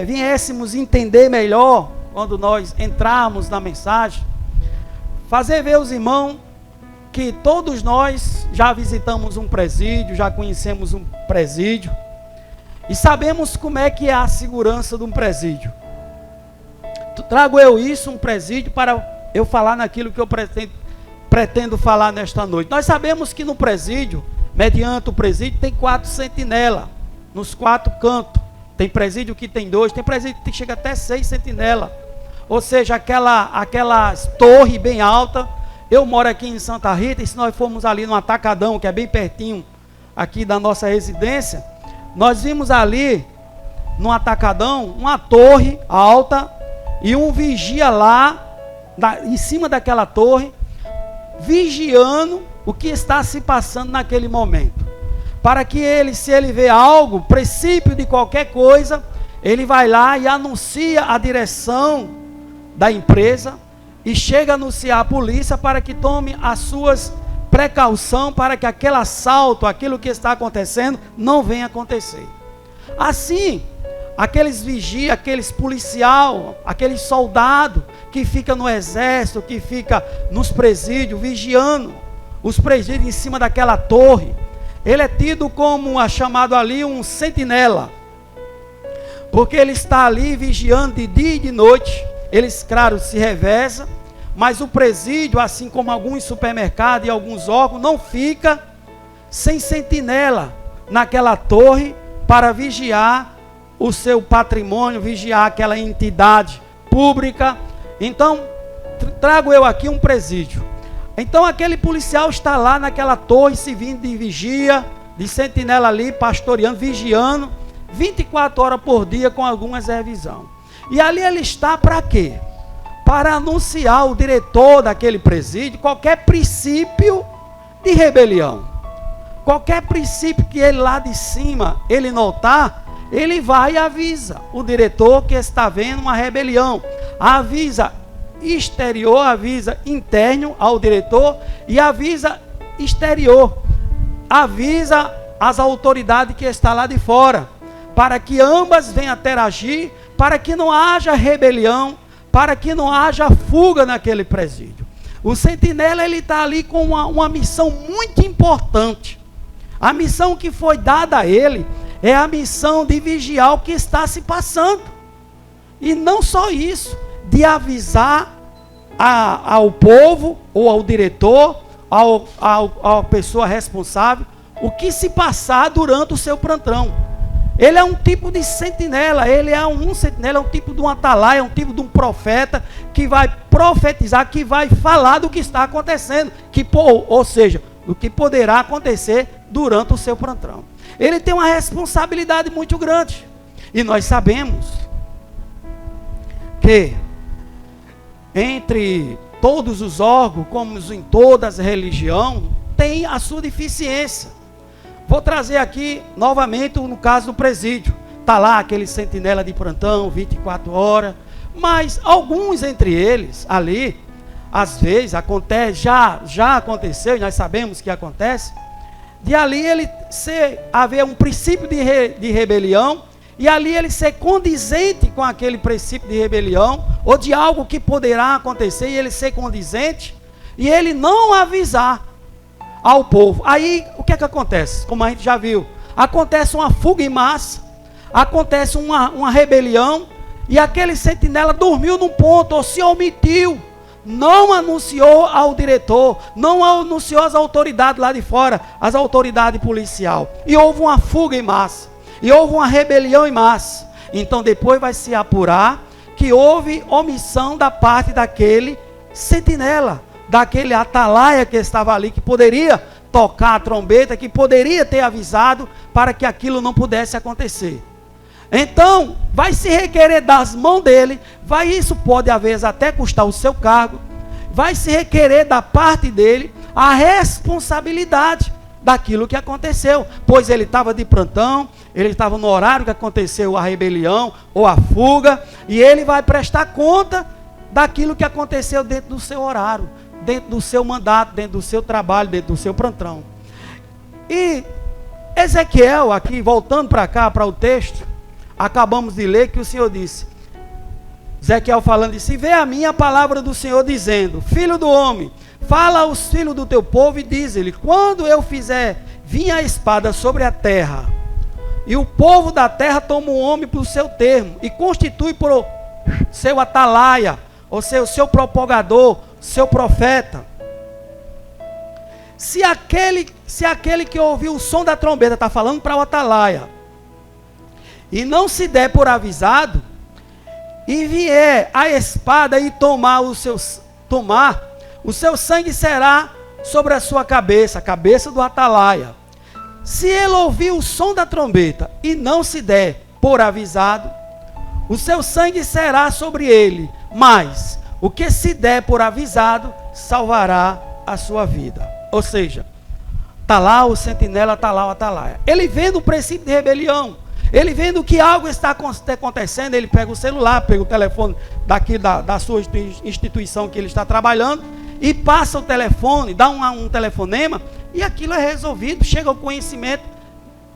viéssemos entender melhor, quando nós entrarmos na mensagem, fazer ver os irmãos que todos nós já visitamos um presídio, já conhecemos um presídio, e sabemos como é que é a segurança de um presídio. Trago eu um presídio, para eu falar naquilo que eu pretendo falar nesta noite. Nós sabemos que no presídio, mediante o presídio, tem 4 sentinelas, nos 4 cantos. Tem presídio que tem 2, tem presídio que chega até 6 sentinelas. Ou seja, aquelas torres bem altas. Eu moro aqui em Santa Rita, e se nós formos ali no Atacadão, que é bem pertinho aqui da nossa residência, nós vimos ali no Atacadão uma torre alta e um vigia lá em cima daquela torre, vigiando o que está se passando naquele momento, para que ele, se ele vê algo, princípio de qualquer coisa, ele vai lá e anuncia a direção da empresa e chega a anunciar a polícia para que tome as suas precauções, para que aquele assalto, aquilo que está acontecendo, não venha acontecer. Assim, aqueles vigias, aqueles policial, aqueles soldado que fica no exército, que fica nos presídios, vigiando os presídios em cima daquela torre, ele é tido como chamado ali um sentinela, porque ele está ali vigiando de dia e de noite. Eles, claro, se revezam, mas o presídio, assim como alguns supermercados e alguns órgãos, não fica sem sentinela naquela torre para vigiar o seu patrimônio, vigiar aquela entidade pública. Então, trago eu aqui um presídio. Então, aquele policial está lá naquela torre, servindo de vigia, de sentinela ali, pastoreando, vigiando, 24 horas por dia, com algumas revisões. E ali ele está para quê? Para anunciar ao diretor daquele presídio qualquer princípio de rebelião. Qualquer princípio que ele lá de cima, ele notar, ele vai e avisa o diretor que está vendo uma rebelião. Avisa exterior, avisa interno ao diretor e avisa exterior, avisa as autoridades que estão lá de fora, para que ambas venham interagir, para que não haja rebelião, para que não haja fuga naquele presídio. O sentinela, ele está ali com uma missão muito importante. A missão que foi dada a ele é a missão de vigiar o que está se passando. E não só isso, de avisar ao povo, ou ao diretor, à pessoa responsável, o que se passar durante o seu plantão. Ele é um tipo de sentinela, ele é um sentinela, é um tipo de um atalaia, é um tipo de um profeta, que vai profetizar, que vai falar do que está acontecendo, ou seja, do que poderá acontecer durante o seu plantão. Ele tem uma responsabilidade muito grande, e nós sabemos que entre todos os órgãos, como em todas as religiões, tem a sua deficiência. Vou trazer aqui novamente no caso do presídio. Está lá aquele sentinela de plantão, 24 horas. Mas alguns entre eles, ali, às vezes acontece, já aconteceu, e nós sabemos que acontece, de ali ele haver um princípio de rebelião, e ali ele ser condizente com aquele princípio de rebelião, ou de algo que poderá acontecer, e ele ser condizente, e ele não avisar ao povo. Aí o que é que acontece? Como a gente já viu, acontece uma fuga em massa, acontece uma rebelião, e aquele sentinela dormiu num ponto, ou se omitiu, não anunciou ao diretor, não anunciou às autoridades lá de fora, as autoridades policiais, e houve uma fuga em massa, e houve uma rebelião em massa. Então depois vai se apurar que houve omissão da parte daquele sentinela, daquele atalaia que estava ali, que poderia tocar a trombeta, que poderia ter avisado para que aquilo não pudesse acontecer. Então, vai se requerer das mãos dele, isso pode às vezes até custar o seu cargo, vai se requerer da parte dele a responsabilidade daquilo que aconteceu, pois ele estava de plantão, ele estava no horário que aconteceu a rebelião ou a fuga, e ele vai prestar conta daquilo que aconteceu dentro do seu horário, dentro do seu mandato, dentro do seu trabalho, dentro do seu plantão. E Ezequiel, aqui voltando para cá, para o texto, acabamos de ler que o Senhor disse, Ezequiel falando disse, vê a mim a palavra do Senhor dizendo, filho do homem, fala aos filhos do teu povo e diz-lhe, quando eu fizer vir a espada sobre a terra, e o povo da terra toma um homem por seu termo, e constitui por seu atalaia, ou seja, o seu propagador, seu profeta. Se aquele que ouviu o som da trombeta, está falando para o atalaia, e não se der por avisado, e vier a espada e tomar, o seu sangue será sobre a sua cabeça, a cabeça do atalaia. Se ele ouvir o som da trombeta e não se der por avisado, o seu sangue será sobre ele, mas o que se der por avisado salvará a sua vida. Ou seja, está lá o sentinela, está lá o atalaia. Ele vendo o princípio de rebelião, ele vendo que algo está acontecendo, ele pega o celular, pega o telefone daqui da sua instituição que ele está trabalhando, e passa o telefone, dá um telefonema, e aquilo é resolvido, chega ao conhecimento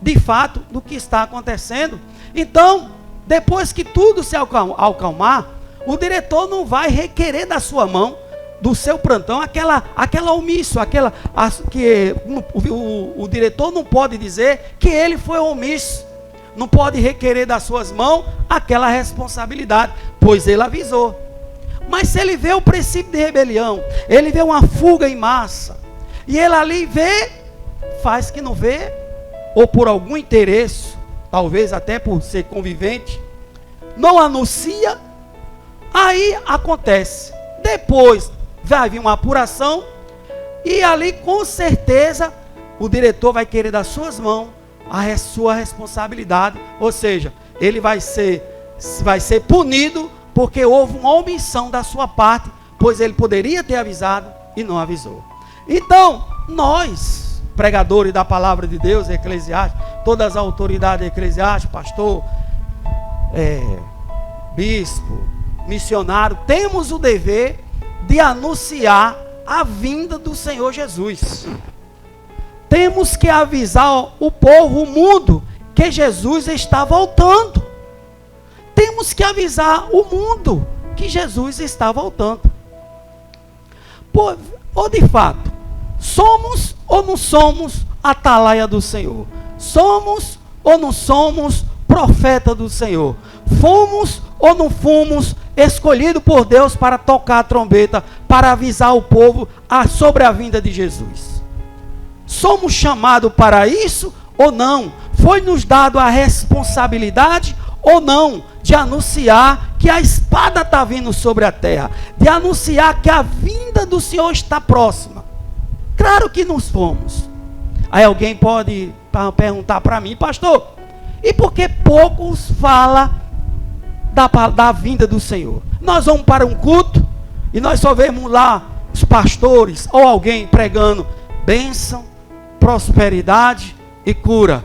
de fato do que está acontecendo. Então, depois que tudo se acalmar, o diretor não vai requerer da sua mão, do seu plantão, aquela omisso, que o diretor não pode dizer que ele foi omisso, não pode requerer das suas mãos aquela responsabilidade, pois ele avisou. Mas se ele vê o princípio de rebelião, ele vê uma fuga em massa, e ele ali vê, faz que não vê, ou por algum interesse, talvez até por ser convivente, não anuncia, aí acontece. Depois vai vir uma apuração, e ali com certeza o diretor vai querer das suas mãos a sua responsabilidade, ou seja, ele vai ser punido porque houve uma omissão da sua parte, pois ele poderia ter avisado e não avisou. Então, nós, pregadores da palavra de Deus, eclesiásticos, todas as autoridades eclesiásticas, pastor, bispo, missionário, temos o dever de anunciar a vinda do Senhor Jesus. Temos que avisar o povo, o mundo, que Jesus está voltando. Temos que avisar o mundo que Jesus está voltando. Ou de fato, somos ou não somos atalaia do Senhor? Somos ou não somos profeta do Senhor? Fomos ou não fomos escolhidos por Deus para tocar a trombeta, para avisar o povo sobre a vinda de Jesus? Somos chamados para isso ou não? Foi-nos dado a responsabilidade ou não de anunciar que a espada está vindo sobre a terra, de anunciar que a vinda do Senhor está próxima? Claro que nós fomos. Aí alguém pode perguntar para mim: pastor, e por que poucos falam da vinda do Senhor? Nós vamos para um culto e nós só vemos lá os pastores ou alguém pregando bênção, prosperidade e cura.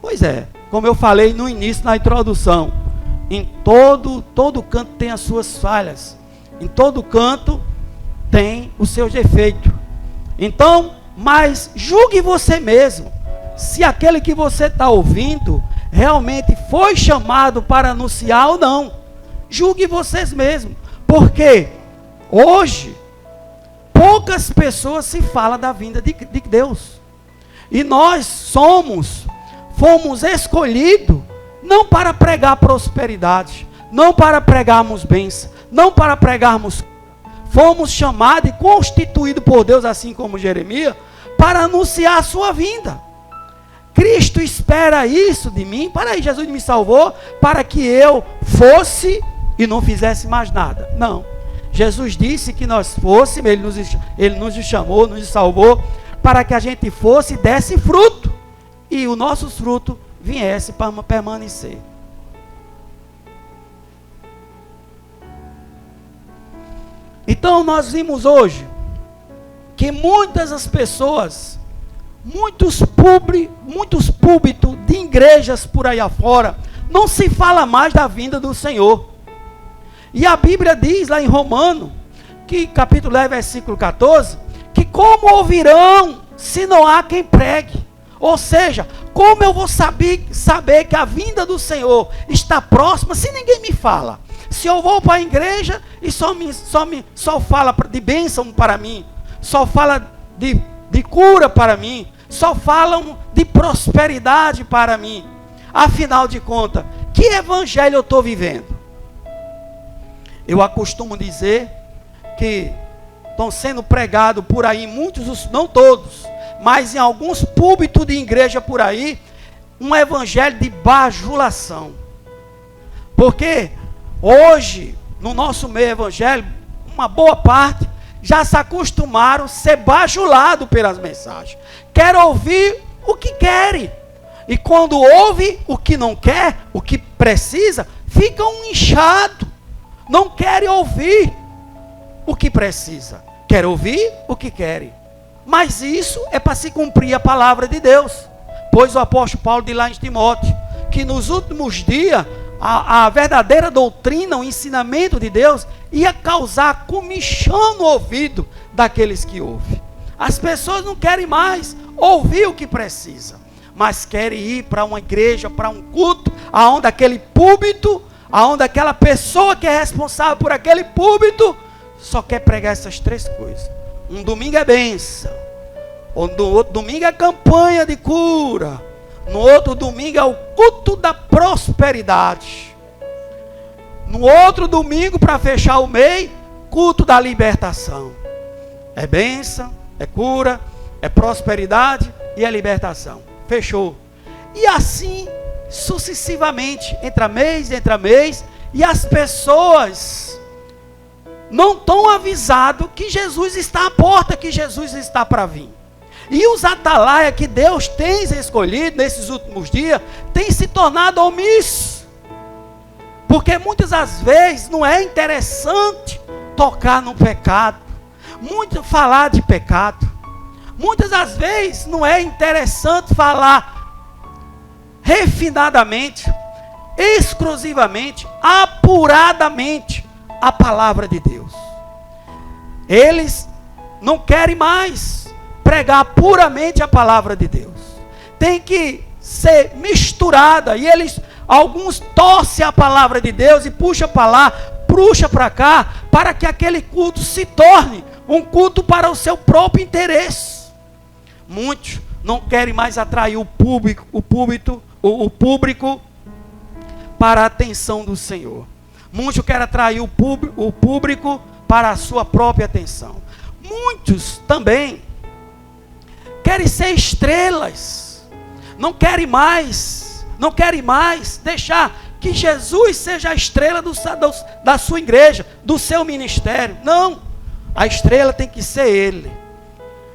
Pois é, como eu falei no início, na introdução, em todo canto tem as suas falhas, em todo canto tem os seus defeitos. Então, mas julgue você mesmo, se aquele que você está ouvindo realmente foi chamado para anunciar ou não. Julgue vocês mesmos, porque hoje poucas pessoas se falam da vinda de Deus, e nós fomos escolhidos não para pregar prosperidade, não para pregarmos bênção, não para pregarmos. Fomos chamados e constituídos por Deus, assim como Jeremias, para anunciar a sua vinda. Cristo espera isso de mim. Para aí, Jesus me salvou para que eu fosse e não fizesse mais nada. Não. Jesus disse que nós fôssemos, Ele nos chamou, nos salvou, para que a gente fosse e desse fruto, e o nosso fruto viesse para permanecer. Então nós vimos hoje que muitas das pessoas, muitos púlpitos de igrejas por aí afora, não se fala mais da vinda do Senhor. E a Bíblia diz lá em Romanos, que capítulo 10, versículo 14, que como ouvirão se não há quem pregue? Ou seja, como eu vou saber que a vinda do Senhor está próxima se ninguém me fala? Se eu vou para a igreja e só fala de bênção para mim, só fala de cura para mim, só falam de prosperidade para mim, afinal de contas, que evangelho eu estou vivendo? Eu acostumo dizer que estão sendo pregados por aí, muitos, não todos, mas em alguns púlpitos de igreja por aí, um evangelho de bajulação. Porque hoje, no nosso meio evangélico, uma boa parte já se acostumaram a ser bajulados pelas mensagens. Quer ouvir o que querem. E quando ouve o que não quer, o que precisa, ficam inchados. Não querem ouvir o que precisa. Quer ouvir o que querem. Mas isso é para se cumprir a palavra de Deus. Pois o apóstolo Paulo diz lá em Timóteo, que nos últimos dias, a verdadeira doutrina, o ensinamento de Deus, ia causar comichão no ouvido daqueles que ouvem. As pessoas não querem mais ouvir o que precisa, mas querem ir para uma igreja, para um culto, aonde aquele púlpito, aonde aquela pessoa que é responsável por aquele púlpito, só quer pregar essas três coisas. Um domingo é bênção, no outro domingo é campanha de cura, no outro domingo é o culto da prosperidade, no outro domingo, para fechar o mês, culto da libertação. É bênção, é cura, é prosperidade e é libertação. Fechou. E assim sucessivamente, entra mês, e as pessoas não estão avisadas que Jesus está à porta, que Jesus está para vir. E os atalaia que Deus tem escolhido nesses últimos dias, têm se tornado omissos. Porque muitas das vezes não é interessante tocar no pecado, muito falar de pecado. Muitas das vezes não é interessante falar refinadamente, exclusivamente, apuradamente a palavra de Deus. Eles não querem mais pregar puramente a palavra de Deus. Tem que ser misturada. E alguns torcem a palavra de Deus e puxa para lá, puxa para cá, para que aquele culto se torne um culto para o seu próprio interesse. Muitos não querem mais atrair o público para a atenção do Senhor. Muitos querem atrair o público para a sua própria atenção. Muitos também querem ser estrelas. Não querem mais deixar que Jesus seja a estrela da sua igreja, do seu ministério. Não, a estrela tem que ser Ele.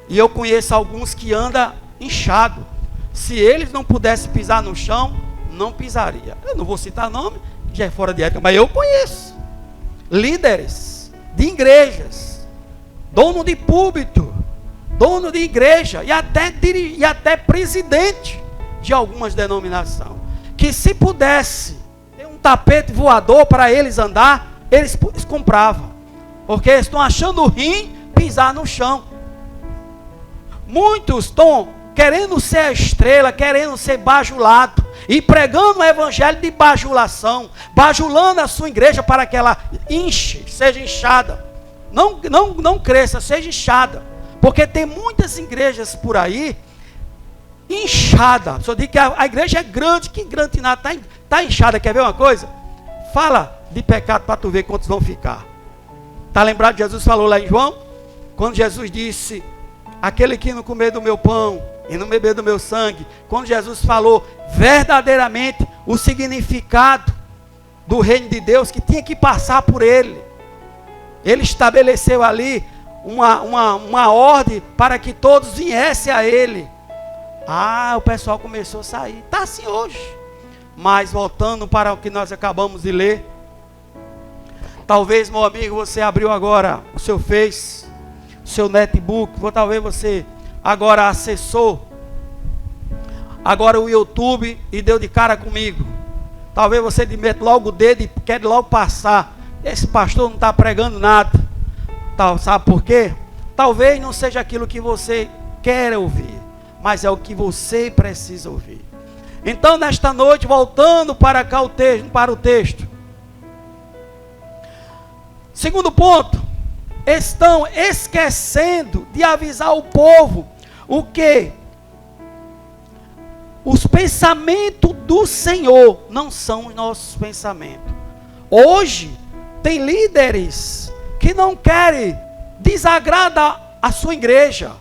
E eu conheço alguns que andam inchado. Se eles não pudessem pisar no chão, não pisaria. Eu não vou citar nome, que é fora de época, mas eu conheço líderes de igrejas, dono de púlpito, dono de igreja e até presidente de algumas denominações, que se pudesse ter um tapete voador para eles andar, eles compravam, porque eles estão achando ruim pisar no chão. Muitos estão querendo ser a estrela, querendo ser bajulado e pregando o evangelho de bajulação, bajulando a sua igreja para que ela seja inchada. Não cresça, seja inchada, porque tem muitas igrejas por aí inchada. Só digo que a igreja é grande, que grande nada, está inchada. Quer ver uma coisa? Fala de pecado para tu ver quantos vão ficar. Está lembrado de Jesus falou lá em João? Quando Jesus disse: aquele que não comer do meu pão e não beber do meu sangue. Quando Jesus falou verdadeiramente o significado do reino de Deus, que tinha que passar por ele. Ele estabeleceu ali uma ordem para que todos viessem a ele. O pessoal começou a sair. Está assim hoje. Mas voltando para o que nós acabamos de ler. Talvez, meu amigo, você abriu agora o seu Face, o seu netbook, ou talvez você agora acessou agora o YouTube e deu de cara comigo. Talvez você mete logo o dedo e quer logo passar. Esse pastor não está pregando nada. Sabe por quê? Talvez não seja aquilo que você quer ouvir, mas é o que você precisa ouvir. Então, nesta noite, voltando para cá para o texto. Segundo ponto, estão esquecendo de avisar o povo o que? Os pensamentos do Senhor não são os nossos pensamentos. Hoje, tem líderes que não querem desagradar a sua igreja.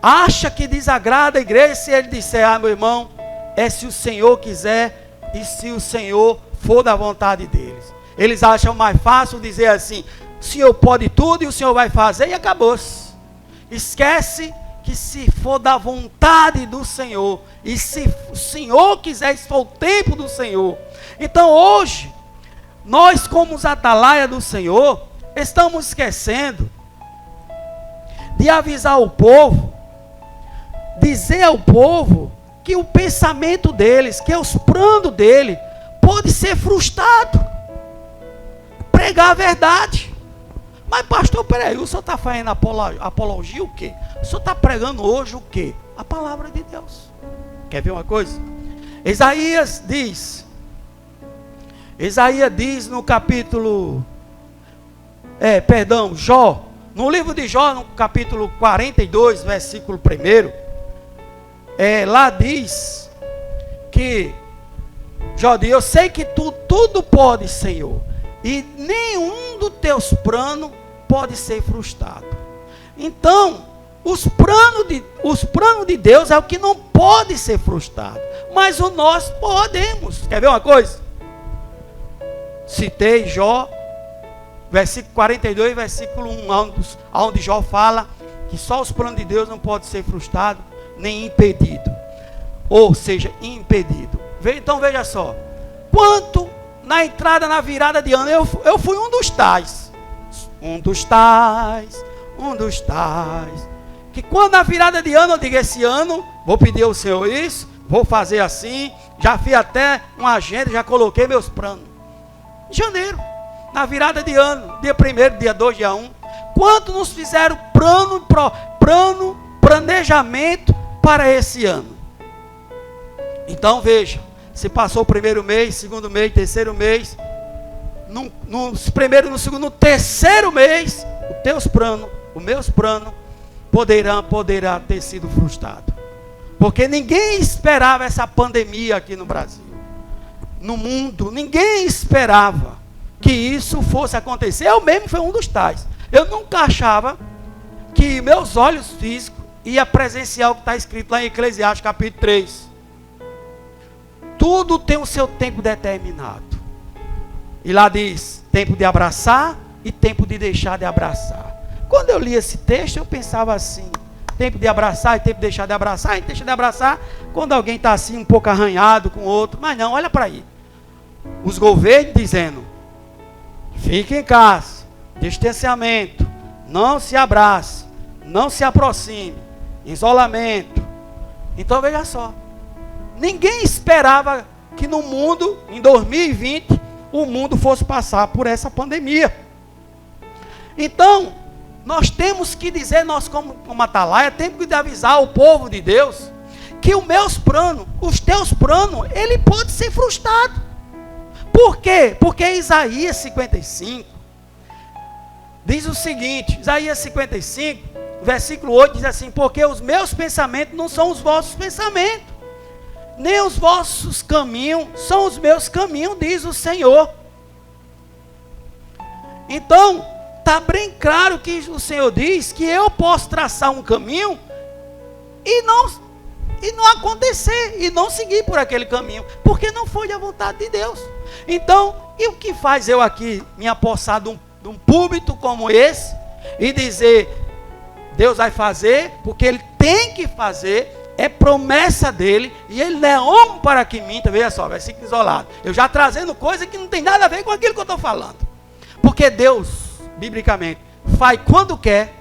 Acha que desagrada a igreja se ele disser: meu irmão, é se o Senhor quiser e se o Senhor for da vontade deles. Eles acham mais fácil dizer assim: o Senhor pode tudo e o Senhor vai fazer, e acabou-se. Esquece que se for da vontade do Senhor, e se o Senhor quiser, se for o tempo do Senhor. Então hoje, nós como os atalaia do Senhor, estamos esquecendo de avisar o povo, dizer ao povo que o pensamento deles, que os planos dele, pode ser frustrado. Pregar a verdade. Mas pastor, peraí, o senhor está fazendo apologia o quê? O senhor está pregando hoje o quê? A palavra de Deus. Quer ver uma coisa? Isaías diz no capítulo Jó, no livro de Jó, no capítulo 42, versículo 1, lá diz que Jó diz: eu sei que tu tudo pode, Senhor, e nenhum dos teus planos pode ser frustrado. Então, os planos de Deus é o que não pode ser frustrado, mas o nós podemos. Quer ver uma coisa? Citei Jó, versículo 42, versículo 1, onde Jó fala que só os planos de Deus não podem ser frustrados, nem impedido. Ou seja, impedido. Então veja só, quanto na entrada, na virada de ano, eu fui um dos tais, que quando na virada de ano eu digo: esse ano vou pedir ao Senhor isso, vou fazer assim, já fiz até uma agenda, já coloquei meus planos. Em janeiro, na virada de ano, dia 1º, dia 2, dia 1. Quantos nos fizeram planejamento para esse ano? Então veja, se passou o primeiro mês, segundo mês, terceiro mês, no primeiro, no segundo, no terceiro mês, os meus planos poderá ter sido frustrado. Porque ninguém esperava essa pandemia aqui no Brasil. No mundo, ninguém esperava que isso fosse acontecer. Eu mesmo fui um dos tais. Eu nunca achava que meus olhos físicos iam presenciar o que está escrito lá em Eclesiastes capítulo 3. Tudo tem o seu tempo determinado. E lá diz, tempo de abraçar e tempo de deixar de abraçar. Quando eu li esse texto, eu pensava assim, tempo de abraçar e tempo de deixar de abraçar. E deixa de abraçar quando alguém está assim um pouco arranhado com o outro. Mas não, olha para aí. Os governos dizendo, fique em casa, distanciamento, não se abrace, não se aproxime, isolamento. Então veja só, ninguém esperava que no mundo, em 2020, o mundo fosse passar por essa pandemia. Então, nós temos que dizer, nós como Atalaia, temos que avisar o povo de Deus, que os meus planos, os teus planos, ele pode ser frustrado. Por quê? Porque Isaías 55, diz o seguinte, Isaías 55, versículo 8, diz assim, porque os meus pensamentos não são os vossos pensamentos, nem os vossos caminhos são os meus caminhos, diz o Senhor. Então, está bem claro que o Senhor diz que eu posso traçar um caminho e não acontecer, e não seguir por aquele caminho, porque não foi a vontade de Deus. Então, e o que faz eu aqui me apossar de um púlpito como esse e dizer, Deus vai fazer, porque Ele tem que fazer, é promessa dele, e Ele não é homem para que minta. Veja só, versículo isolado, eu já trazendo coisa que não tem nada a ver com aquilo que eu estou falando, porque Deus, biblicamente, faz quando quer,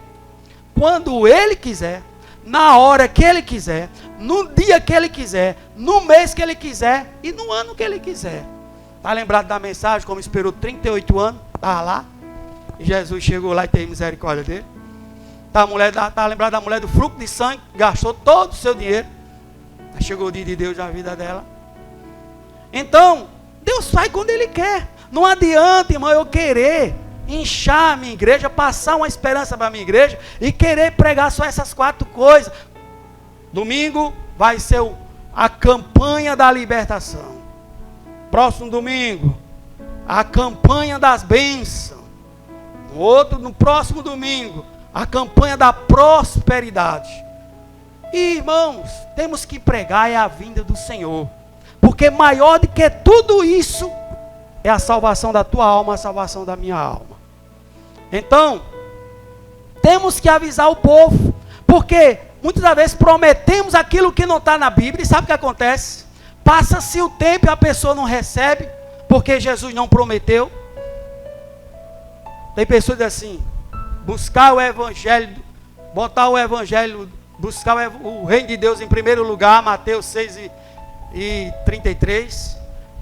quando Ele quiser, na hora que Ele quiser, no dia que Ele quiser, no mês que Ele quiser e no ano que Ele quiser. Está lembrado da mensagem, como esperou 38 anos, estava lá, e Jesus chegou lá e teve misericórdia dele. Está lembrado da mulher do fluxo de sangue, gastou todo o seu dinheiro, chegou o dia de Deus na vida dela. Então, Deus faz quando Ele quer. Não adianta, irmão, eu querer inchar a minha igreja, passar uma esperança para a minha igreja e querer pregar só essas 4 coisas. Domingo vai ser a campanha da libertação. Próximo domingo, a campanha das bênçãos. No próximo domingo, a campanha da prosperidade. E, irmãos, temos que pregar a vinda do Senhor, porque maior do que tudo isso é a salvação da tua alma, a salvação da minha alma. Então, temos que avisar o povo, porque muitas das vezes prometemos aquilo que não está na Bíblia, e sabe o que acontece? Passa-se o tempo e a pessoa não recebe, porque Jesus não prometeu. Tem pessoas que dizem assim, buscar o Evangelho, botar o Evangelho, buscar o reino de Deus em primeiro lugar, Mateus 6:33,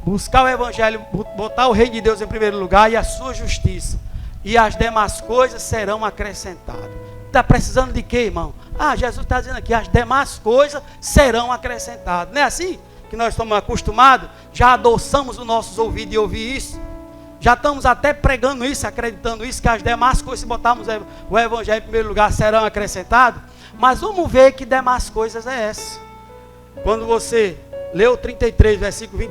buscar o Evangelho, botar o reino de Deus em primeiro lugar e a sua justiça, e as demais coisas serão acrescentadas. Está precisando de quê, irmão? Jesus está dizendo aqui, as demais coisas serão acrescentadas. Não é assim que nós estamos acostumados? Já adoçamos os nossos ouvidos de ouvir isso. Já estamos até pregando isso, acreditando isso, que as demais coisas, se botarmos o Evangelho em primeiro lugar, serão acrescentadas. Mas vamos ver que demais coisas é essa. Quando você leu 33, versículo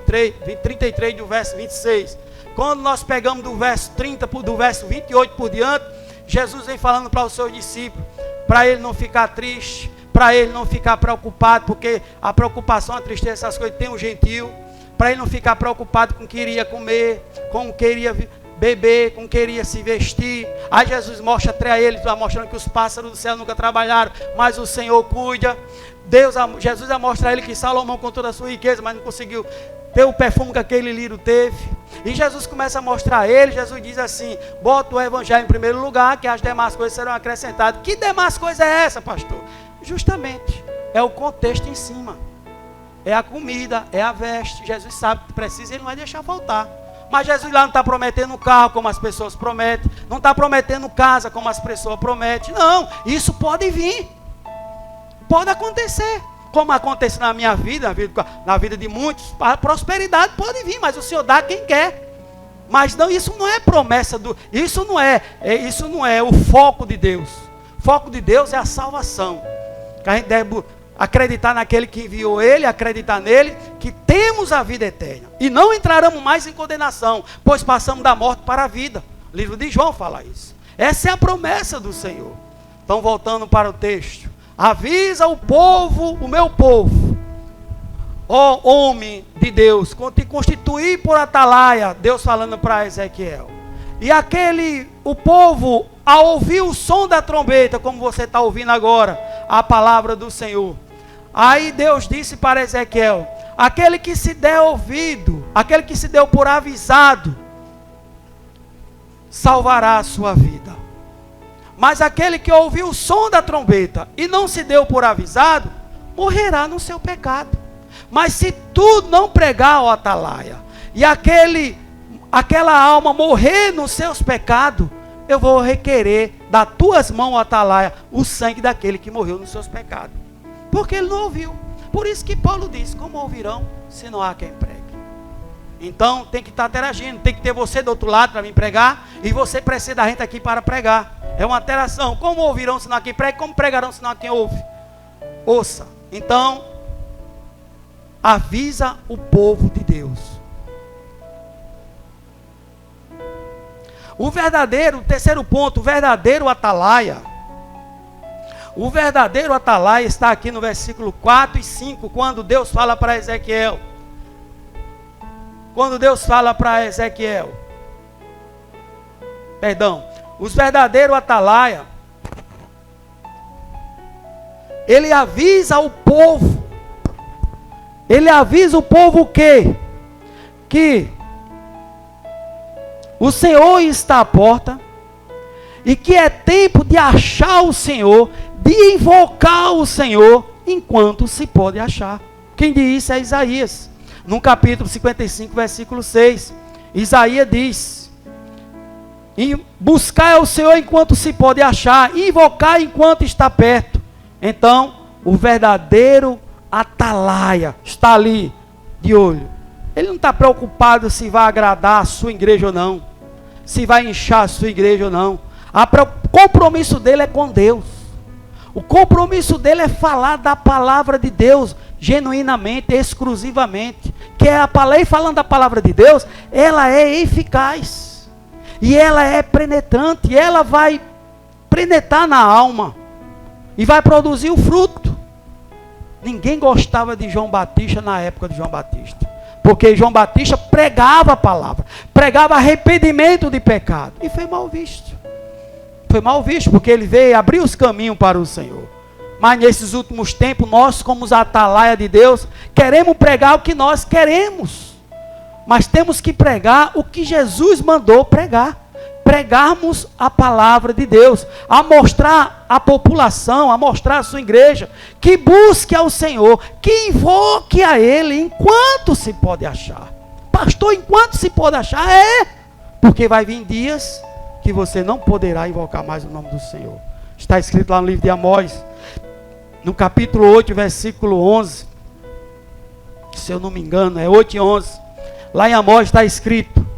33 do verso 26. Quando nós pegamos do verso 30, do verso 28 por diante, Jesus vem falando para os seus discípulos, para ele não ficar triste, para ele não ficar preocupado, porque a preocupação, a tristeza, essas coisas tem um gentio. Para ele não ficar preocupado com o que iria comer, com o que iria beber, com o que iria se vestir. Aí Jesus mostra para eles, mostrando que os pássaros do céu nunca trabalharam, mas o Senhor cuida. Jesus mostra a ele que Salomão, com toda a sua riqueza, mas não conseguiu ter o perfume que aquele lírio teve. E Jesus começa a mostrar a ele, Jesus diz assim, bota o Evangelho em primeiro lugar, que as demais coisas serão acrescentadas. Que demais coisa é essa, pastor? Justamente, é o contexto em cima. É a comida, é a veste. Jesus sabe que precisa e Ele não vai deixar faltar. Mas Jesus lá não está prometendo carro como as pessoas prometem, não está prometendo casa como as pessoas prometem. Não, isso pode vir, pode acontecer, como acontece na minha vida, na vida de muitos. A prosperidade pode vir, mas o Senhor dá a quem quer. Mas não, isso não é promessa isso não é o foco de Deus. O foco de Deus é a salvação. Que a gente deve acreditar naquele que enviou Ele, acreditar nele, que temos a vida eterna. E não entraremos mais em condenação, pois passamos da morte para a vida. O livro de João fala isso. Essa é a promessa do Senhor. Então, voltando para o texto. Avisa o povo, o meu povo, ó homem de Deus, te constituir por atalaia, Deus falando para Ezequiel. E o povo, ao ouvir o som da trombeta, como você está ouvindo agora, a palavra do Senhor. Aí Deus disse para Ezequiel, aquele que se der ouvido, aquele que se deu por avisado, salvará a sua vida. Mas aquele que ouviu o som da trombeta e não se deu por avisado, morrerá no seu pecado. Mas se tu não pregar, ó atalaia, e aquela alma morrer nos seus pecados, eu vou requerer das tuas mãos, ó atalaia, o sangue daquele que morreu nos seus pecados. Porque ele não ouviu. Por isso que Paulo diz, como ouvirão se não há quem pregue? Então tem que estar interagindo, tem que ter você do outro lado para me pregar, e você precisa da gente aqui para pregar. É uma interação. Como ouvirão se não há quem pregue? Como pregarão se não há quem ouve? Ouça. Então, avisa o povo de Deus. O terceiro ponto, o verdadeiro atalaia. O verdadeiro atalaia está aqui no versículo 4 e 5, quando Deus fala para Ezequiel. Os verdadeiros atalaia, ele avisa o povo. Ele avisa o povo que o Senhor está à porta e que é tempo de achar o Senhor, de invocar o Senhor enquanto se pode achar. Quem diz isso é Isaías. No capítulo 55, versículo 6. Isaías diz: buscar o Senhor enquanto se pode achar, invocar enquanto está perto. Então, o verdadeiro atalaia está ali, de olho. Ele não está preocupado se vai agradar a sua igreja ou não, se vai inchar a sua igreja ou não. O compromisso dele é com Deus. O compromisso dele é falar da palavra de Deus, genuinamente, exclusivamente. Que é a palavra, e falando da palavra de Deus, ela é eficaz. E ela é penetrante, e ela vai penetrar na alma. E vai produzir o fruto. Ninguém gostava de João Batista na época de João Batista. Porque João Batista pregava a palavra. Pregava arrependimento de pecado. E foi mal visto. Foi mal visto porque ele veio abrir os caminhos para o Senhor. Mas nesses últimos tempos, nós como os atalaia de Deus, queremos pregar o que nós queremos. Mas temos que pregar o que Jesus mandou pregar. Pregarmos a palavra de Deus, a mostrar à população, a mostrar à sua igreja, que busque ao Senhor, que invoque a Ele enquanto se pode achar. Pastor, enquanto se pode achar, porque vai vir dias que você não poderá invocar mais o nome do Senhor. Está escrito lá no livro de Amós, no capítulo 8, versículo 11, se eu não me engano, é 8 e 11, lá em Amós está escrito,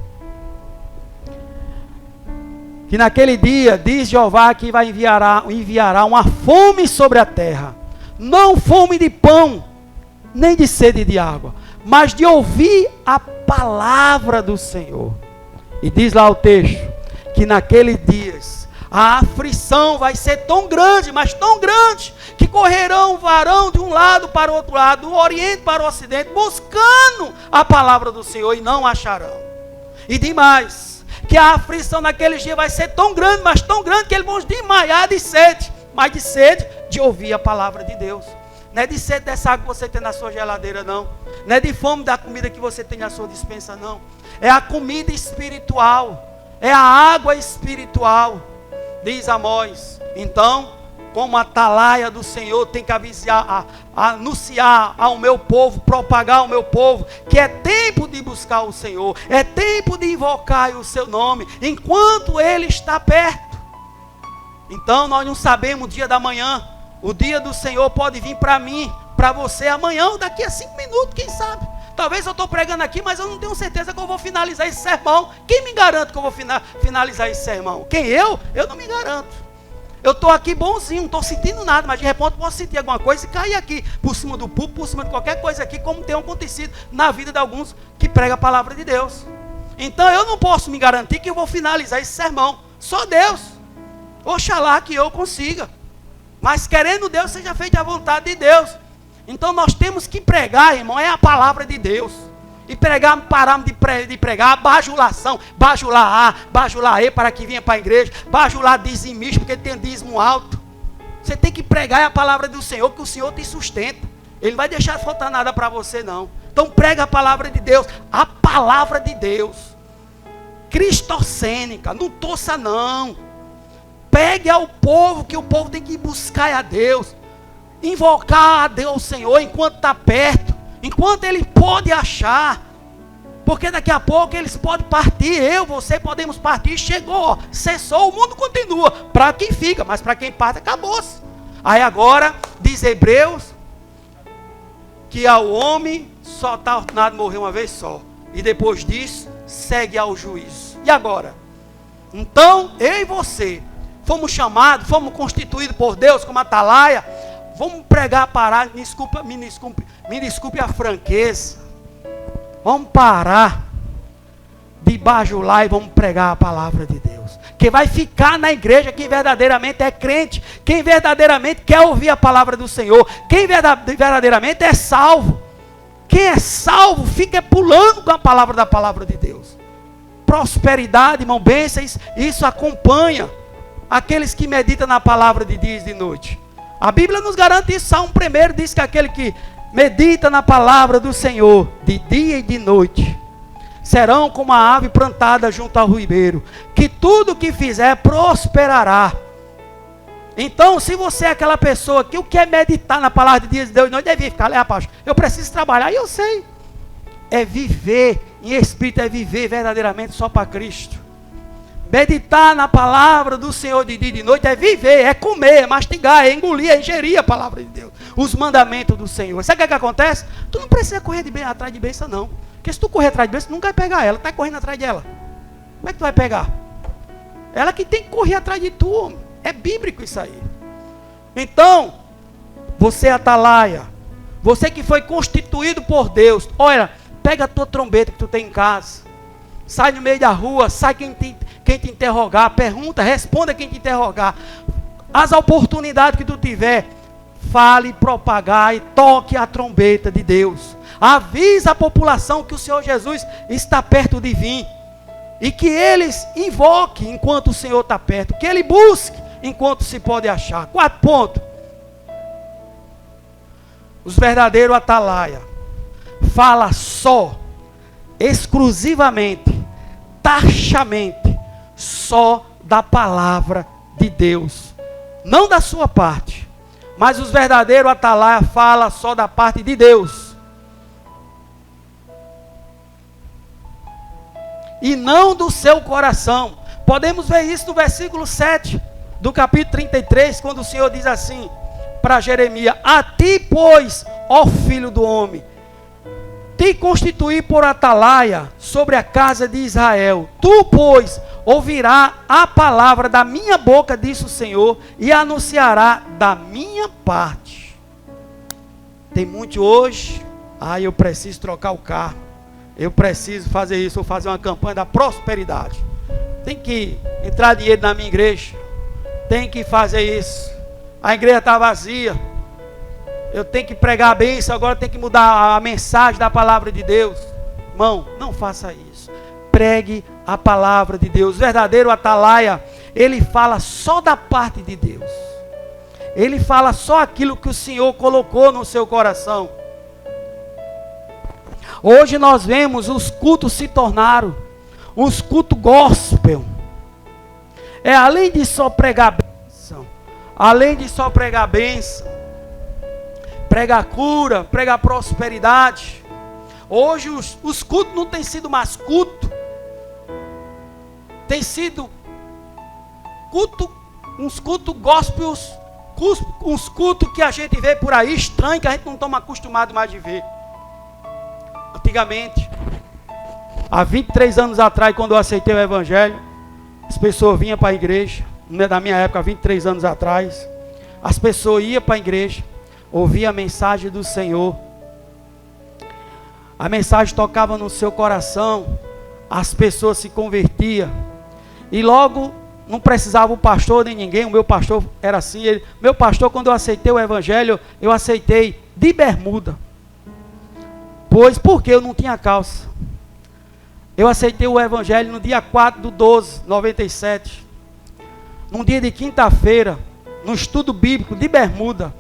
que naquele dia, diz Jeová, que enviará uma fome sobre a terra, não fome de pão, nem de sede de água, mas de ouvir a palavra do Senhor. E diz lá o texto, que naqueles dias, a aflição vai ser tão grande, mas tão grande, que varão de um lado para o outro lado, do oriente para o ocidente, buscando a palavra do Senhor, e não acharão. E demais, que a aflição naqueles dias vai ser tão grande, mas tão grande, que eles vão desmaiar de sede, mas de sede de ouvir a palavra de Deus. Não é de sede dessa água que você tem na sua geladeira, não. Não é de fome da comida que você tem na sua despensa, não. É a comida espiritual, é a água espiritual, diz Amós. Então, como atalaia do Senhor, tem que anunciar ao meu povo, propagar ao meu povo, que é tempo de buscar o Senhor, é tempo de invocar o seu nome, enquanto Ele está perto. Então nós não sabemos o dia da manhã. O dia do Senhor pode vir para mim, para você amanhã, ou daqui a 5 minutos, quem sabe. Talvez eu estou pregando aqui, mas eu não tenho certeza que eu vou finalizar esse sermão. Quem me garante que eu vou finalizar esse sermão? Quem? Eu? Eu não me garanto. Eu estou aqui bonzinho, não estou sentindo nada, mas de repente posso sentir alguma coisa e cair aqui, por cima do púlpito, por cima de qualquer coisa aqui, como tem acontecido na vida de alguns que pregam a palavra de Deus. Então eu não posso me garantir que eu vou finalizar esse sermão. Só Deus. Oxalá que eu consiga. Mas querendo Deus, seja feita a vontade de Deus. Então nós temos que pregar, irmão, é a palavra de Deus. E pregar, paramos de pregar a bajulação, bajular A, bajular E para que venha para a igreja, bajular dizimista, porque tem dízimo alto. Você tem que pregar a palavra do Senhor, que o Senhor te sustenta. Ele não vai deixar faltar nada para você, não. Então prega a palavra de Deus, a palavra de Deus. Cristocênica, não torça não. Pegue ao povo, que o povo tem que buscar a Deus. Invocar a Deus, o Senhor, enquanto está perto. Enquanto Ele pode achar. Porque daqui a pouco eles podem partir. Eu, você podemos partir. Chegou, cessou, o mundo continua. Para quem fica, mas para quem parte, acabou-se. Aí agora, diz Hebreus, que ao homem só está ordenado morrer uma vez só. E depois disso, segue ao juízo. E agora? Então, eu e você fomos chamados, fomos constituídos por Deus como atalaia. Vamos pregar, parar, me desculpe a franqueza. Vamos parar de bajular e vamos pregar a palavra de Deus. Que vai ficar na igreja quem verdadeiramente é crente, quem verdadeiramente quer ouvir a palavra do Senhor, quem verdadeiramente é salvo. Quem é salvo fica pulando com a palavra de Deus. Prosperidade, irmão, bênçãos, isso acompanha aqueles que meditam na palavra de dia e de noite. A Bíblia nos garante isso. Salmo 1 diz que aquele que medita na palavra do Senhor de dia e de noite serão como a ave plantada junto ao ribeiro, que tudo que fizer prosperará. Então, se você é aquela pessoa que quer meditar na palavra de dia e de Deus, não deve ficar, rapaz, eu preciso trabalhar, e eu sei. É viver em espírito, é viver verdadeiramente só para Cristo. Meditar na palavra do Senhor de dia e de noite é viver, é comer, é mastigar, é engolir, é ingerir a palavra de Deus. Os mandamentos do Senhor. Sabe o que acontece? Tu não precisa correr atrás de bênção, não. Porque se tu correr atrás de bênção, tu nunca vai pegar ela. Tu está correndo atrás dela. Como é que tu vai pegar? Ela que tem que correr atrás de tu, homem. É bíblico isso aí. Então, você atalaia. Você que foi constituído por Deus. Olha, pega a tua trombeta que tu tem em casa. Sai no meio da rua, sai quem te interrogar, pergunta, responda quem te interrogar. As oportunidades que tu tiver, fale, propagar e toque a trombeta de Deus. Avisa a população que o Senhor Jesus está perto de vir. E que eles invoquem enquanto o Senhor está perto. Que ele busque enquanto se pode achar. 4 pontos. Os verdadeiros atalaia fala só, exclusivamente, taxamente, só da palavra de Deus, não da sua parte. Mas os verdadeiros atalaia fala só da parte de Deus, e não do seu coração. Podemos ver isso no versículo 7 do capítulo 33, quando o Senhor diz assim para Jeremias: a ti, pois, ó filho do homem, te constituí por atalaia sobre a casa de Israel. Tu, pois, ouvirá a palavra da minha boca, disse o Senhor, e anunciará da minha parte. Tem muito hoje, eu preciso trocar o carro, eu preciso fazer isso, vou fazer uma campanha da prosperidade. Tem que entrar dinheiro na minha igreja, tem que fazer isso. A igreja está vazia, eu tenho que pregar a bênção, agora tem que mudar a mensagem da palavra de Deus. Irmão, não faça isso. Pregue a palavra de Deus. O verdadeiro atalaia, ele fala só da parte de Deus. Ele fala só aquilo que o Senhor colocou no seu coração. Hoje nós vemos os cultos se tornaram os cultos gospel. Além de só pregar a bênção, além de só pregar bênção, pregar cura, pregar prosperidade. Hoje os cultos não têm sido mais culto. Tem sido culto, uns cultos gospels, uns cultos que a gente vê por aí, estranho, que a gente não está acostumado mais de ver. Antigamente, há 23 anos atrás, quando eu aceitei o Evangelho, as pessoas vinham para a igreja. Na minha época, 23 anos atrás, as pessoas iam para a igreja, ouviam a mensagem do Senhor. A mensagem tocava no seu coração, as pessoas se convertiam. E logo, não precisava o pastor nem ninguém, o meu pastor era assim. Meu pastor, quando eu aceitei o Evangelho, eu aceitei de bermuda. Pois, porque eu não tinha calça. Eu aceitei o Evangelho no dia 4/12/97. Num dia de quinta-feira, no estudo bíblico, de bermuda.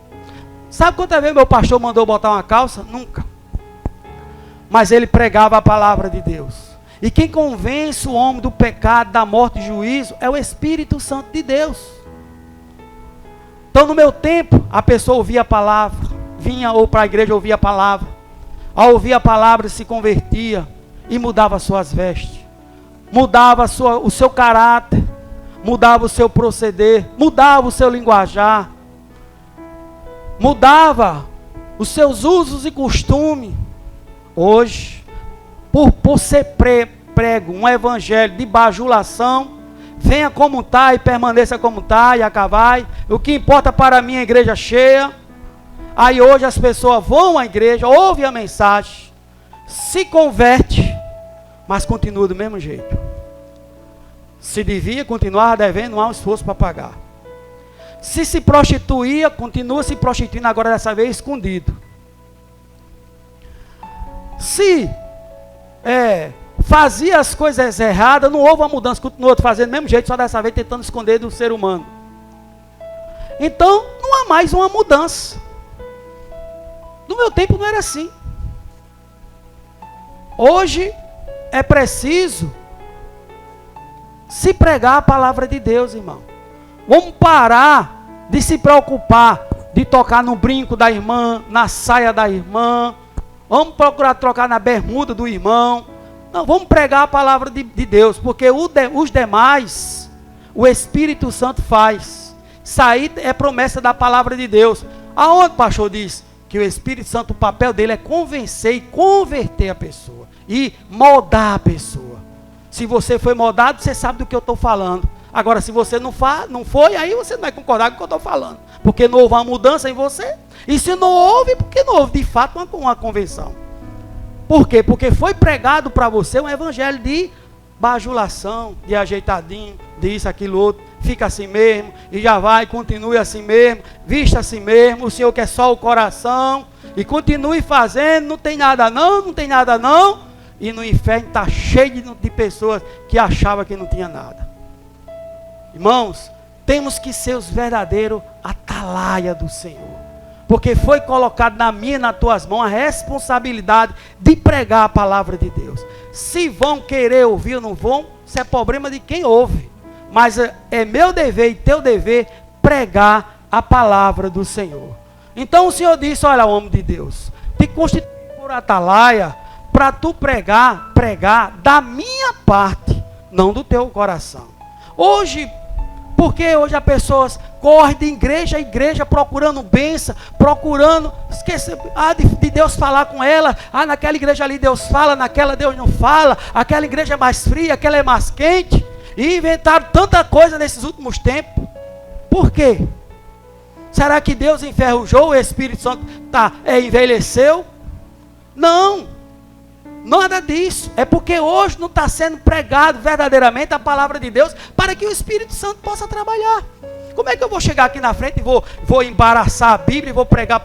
Sabe quantas vezes meu pastor mandou botar uma calça? Nunca. Mas ele pregava a palavra de Deus. E quem convence o homem do pecado, da morte e juízo, é o Espírito Santo de Deus. Então no meu tempo, a pessoa ouvia a palavra, vinha ou para a igreja ouvia a palavra. Ao ouvir a palavra se convertia e mudava suas vestes. Mudava o seu caráter, mudava o seu proceder, mudava o seu linguajar. Mudava os seus usos e costumes. Hoje, por ser prego um evangelho de bajulação, venha como está e permaneça como está e acabai. O que importa para mim é a igreja cheia. Aí hoje as pessoas vão à igreja, ouvem a mensagem, se converte, mas continua do mesmo jeito. Se devia, continuar devendo, não há um esforço para pagar. Se prostituía, continua se prostituindo, agora dessa vez escondido. Se fazia as coisas erradas, não houve uma mudança, continua fazendo do mesmo jeito, só dessa vez tentando esconder do ser humano. Então, não há mais uma mudança. No meu tempo não era assim. Hoje é preciso se pregar a palavra de Deus, irmão. Vamos parar de se preocupar de tocar no brinco da irmã, na saia da irmã. Vamos procurar trocar na bermuda do irmão. Não, vamos pregar a palavra de Deus, porque os demais, o Espírito Santo faz. Isso aí é promessa da palavra de Deus. Aonde o pastor diz que o Espírito Santo, o papel dele é convencer e converter a pessoa. E moldar a pessoa. Se você foi moldado, você sabe do que eu estou falando. Agora, se você não foi, aí você não vai concordar com o que eu estou falando. Porque não houve uma mudança em você. E se não houve, porque não houve de fato uma convenção. Por quê? Porque foi pregado para você um evangelho de bajulação, de ajeitadinho, de isso, aquilo, outro. Fica assim mesmo, e já vai, continue assim mesmo, vista assim mesmo, o Senhor quer só o coração, e continue fazendo, não tem nada não, e no inferno está cheio de pessoas que achavam que não tinha nada. Irmãos, temos que ser os verdadeiros atalaia do Senhor, porque foi colocado na minha e nas tuas mãos a responsabilidade de pregar a palavra de Deus. Se vão querer ouvir ou não vão, isso é problema de quem ouve. Mas é meu dever e teu dever pregar a palavra do Senhor. Então o Senhor disse, olha, homem de Deus, te constitui por atalaia para tu pregar da minha parte, não do teu coração. Hoje, porque hoje as pessoas correm de igreja a igreja procurando bênção, procurando esquecer de Deus falar com ela. Naquela igreja ali Deus fala, naquela Deus não fala, aquela igreja é mais fria, aquela é mais quente. E inventaram tanta coisa nesses últimos tempos. Por quê? Será que Deus enferrujou, o Espírito Santo envelheceu? Não, nada disso. É porque hoje não está sendo pregado verdadeiramente a palavra de Deus para que o Espírito Santo possa trabalhar. Como é que eu vou chegar aqui na frente e vou embaraçar a Bíblia e vou pregar,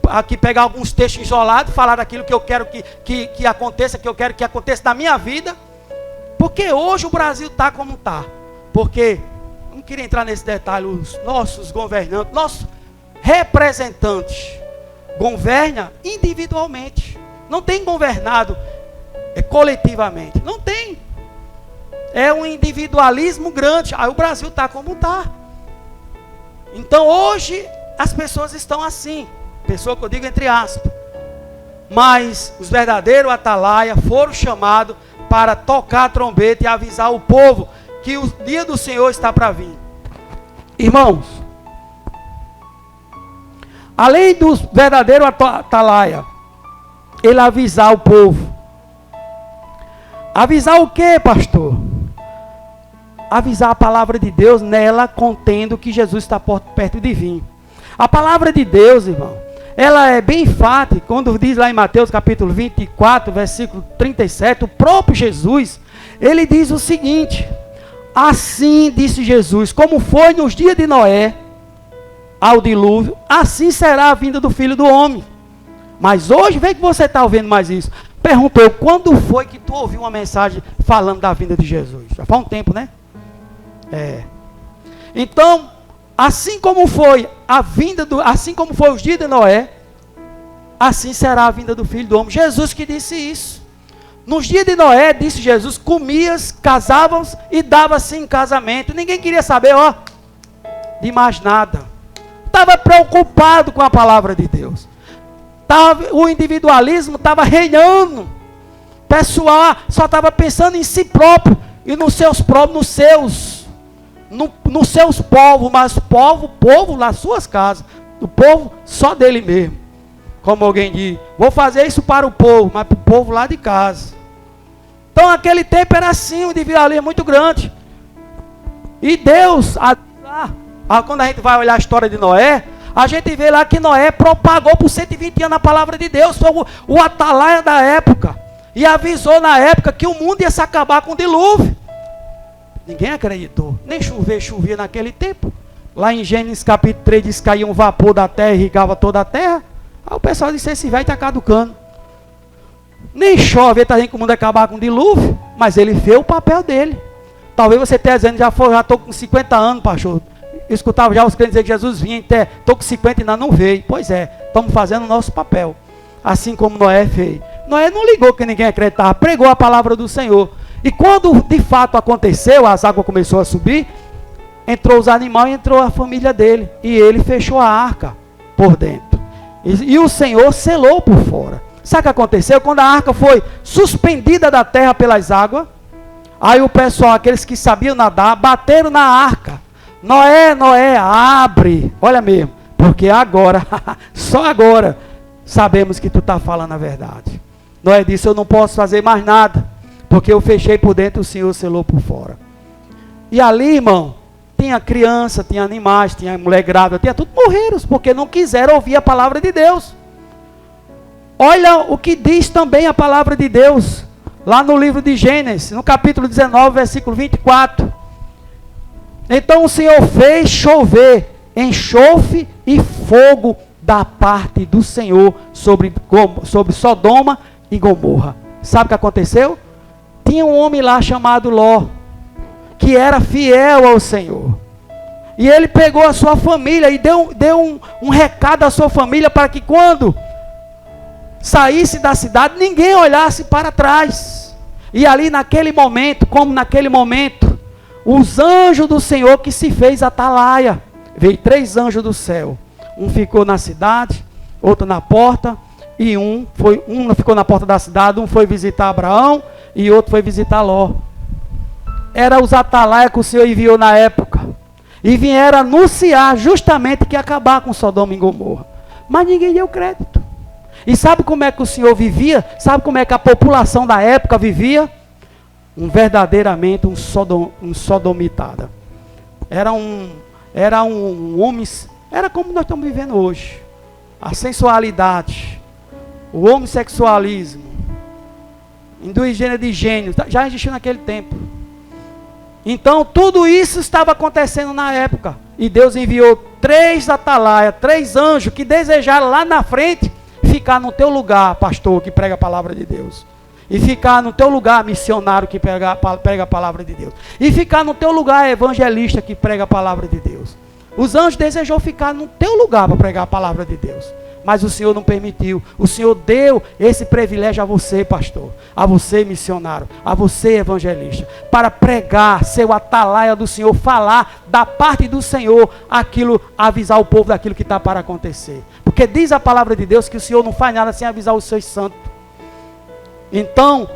aqui pegar alguns textos isolados, falar daquilo que eu quero que aconteça, que eu quero que aconteça na minha vida? Porque hoje o Brasil está como está. Porque, não queria entrar nesse detalhe, os nossos governantes, nossos representantes, governam individualmente. Não tem governado coletivamente. Não tem. É um individualismo grande. Aí o Brasil está como está. Então hoje as pessoas estão assim, pessoa que eu digo entre aspas, mas os verdadeiros atalaia foram chamados para tocar a trombeta e avisar o povo que o dia do Senhor está para vir. Irmãos, além dos verdadeiros atalaia, ele avisar o povo. Avisar o que, pastor? Avisar a palavra de Deus nela contendo que Jesus está perto de vir. A palavra de Deus, irmão, ela é bem enfática, quando diz lá em Mateus capítulo 24, versículo 37, o próprio Jesus, ele diz o seguinte: assim disse Jesus, como foi nos dias de Noé, ao dilúvio, assim será a vinda do Filho do Homem. Mas hoje, vê que você está ouvindo mais isso. Perguntou, quando foi que tu ouviu uma mensagem falando da vinda de Jesus? Já faz um tempo, né? Então, assim como foi a vinda assim como foi os dias de Noé, assim será a vinda do Filho do Homem. Jesus que disse isso. Nos dias de Noé, disse Jesus, comias, casávamos e dava-se em casamento. Ninguém queria saber, de mais nada. Estava preocupado com a palavra de Deus. O individualismo estava reinando. O pessoal só estava pensando em si próprio e nos seus próprios, nos seus povos, mas povo nas suas casas, o povo só dele mesmo. Como alguém diz, vou fazer isso para o povo, mas para o povo lá de casa. Então aquele tempo era assim, um individualismo muito grande. E Deus, quando a gente vai olhar a história de Noé, a gente vê lá que Noé propagou por 120 anos a palavra de Deus, foi o atalaia da época, e avisou na época que o mundo ia se acabar com o dilúvio. Ninguém acreditou, nem chovia naquele tempo. Lá em Gênesis capítulo 3 diz que caía um vapor da terra e irrigava toda a terra. Aí o pessoal disse, esse velho está caducando. Nem chove, está dizendo que o mundo ia acabar com o dilúvio, mas ele fez o papel dele. Talvez você esteja dizendo, já estou com 50 anos, pastor. Eu escutava já os crentes dizer que Jesus vinha, estou com 50 e ainda não veio. Pois é, estamos fazendo o nosso papel. Assim como Noé fez. Noé não ligou que ninguém acreditava, pregou a palavra do Senhor. E quando de fato aconteceu, as águas começaram a subir, entrou os animais e entrou a família dele. E ele fechou a arca por dentro. E o Senhor selou por fora. Sabe o que aconteceu? Quando a arca foi suspendida da terra pelas águas, aí o pessoal, aqueles que sabiam nadar, bateram na arca. Noé, Noé, abre. Olha mesmo, porque agora, só agora, sabemos que tu está falando a verdade. Noé disse, eu não posso fazer mais nada, porque eu fechei por dentro, o Senhor selou por fora. E ali, irmão, tinha criança, tinha animais, tinha mulher grávida, tinha tudo morreram, porque não quiseram ouvir a palavra de Deus. Olha o que diz também a palavra de Deus, lá no livro de Gênesis, no capítulo 19, versículo 24. Então o Senhor fez chover enxofre e fogo da parte do Senhor sobre Sodoma e Gomorra. Sabe o que aconteceu? Tinha um homem lá chamado Ló, que era fiel ao Senhor. E ele pegou a sua família e deu um recado à sua família para que quando saísse da cidade, ninguém olhasse para trás. E ali naquele momento, como naquele momento, os anjos do Senhor que se fez atalaia. Veio 3 anjos do céu. Um ficou na cidade, outro na porta, e um ficou na porta da cidade, um foi visitar Abraão e outro foi visitar Ló. Era os atalaia que o Senhor enviou na época. E vieram anunciar justamente que ia acabar com Sodoma e Gomorra. Mas ninguém deu crédito. E sabe como é que o Senhor vivia? Sabe como é que a população da época vivia? Verdadeiramente um sodomitada. Era um homem, era como nós estamos vivendo hoje. A sensualidade, o homossexualismo, indústria de gênio, já existiu naquele tempo. Então tudo isso estava acontecendo na época. E Deus enviou 3 atalaias, 3 anjos que desejaram lá na frente ficar no teu lugar, pastor, que prega a palavra de Deus. E ficar no teu lugar, missionário, que prega a palavra de Deus. E ficar no teu lugar, evangelista, que prega a palavra de Deus. Os anjos desejou ficar no teu lugar para pregar a palavra de Deus. mas o Senhor não permitiu. O Senhor deu esse privilégio a você, pastor, a você, missionário, a você, evangelista, para pregar, ser o atalaia do Senhor, falar da parte do Senhor aquilo, avisar o povo daquilo que está para acontecer. Porque diz a palavra de Deus que o Senhor não faz nada sem avisar os seus santos. Então,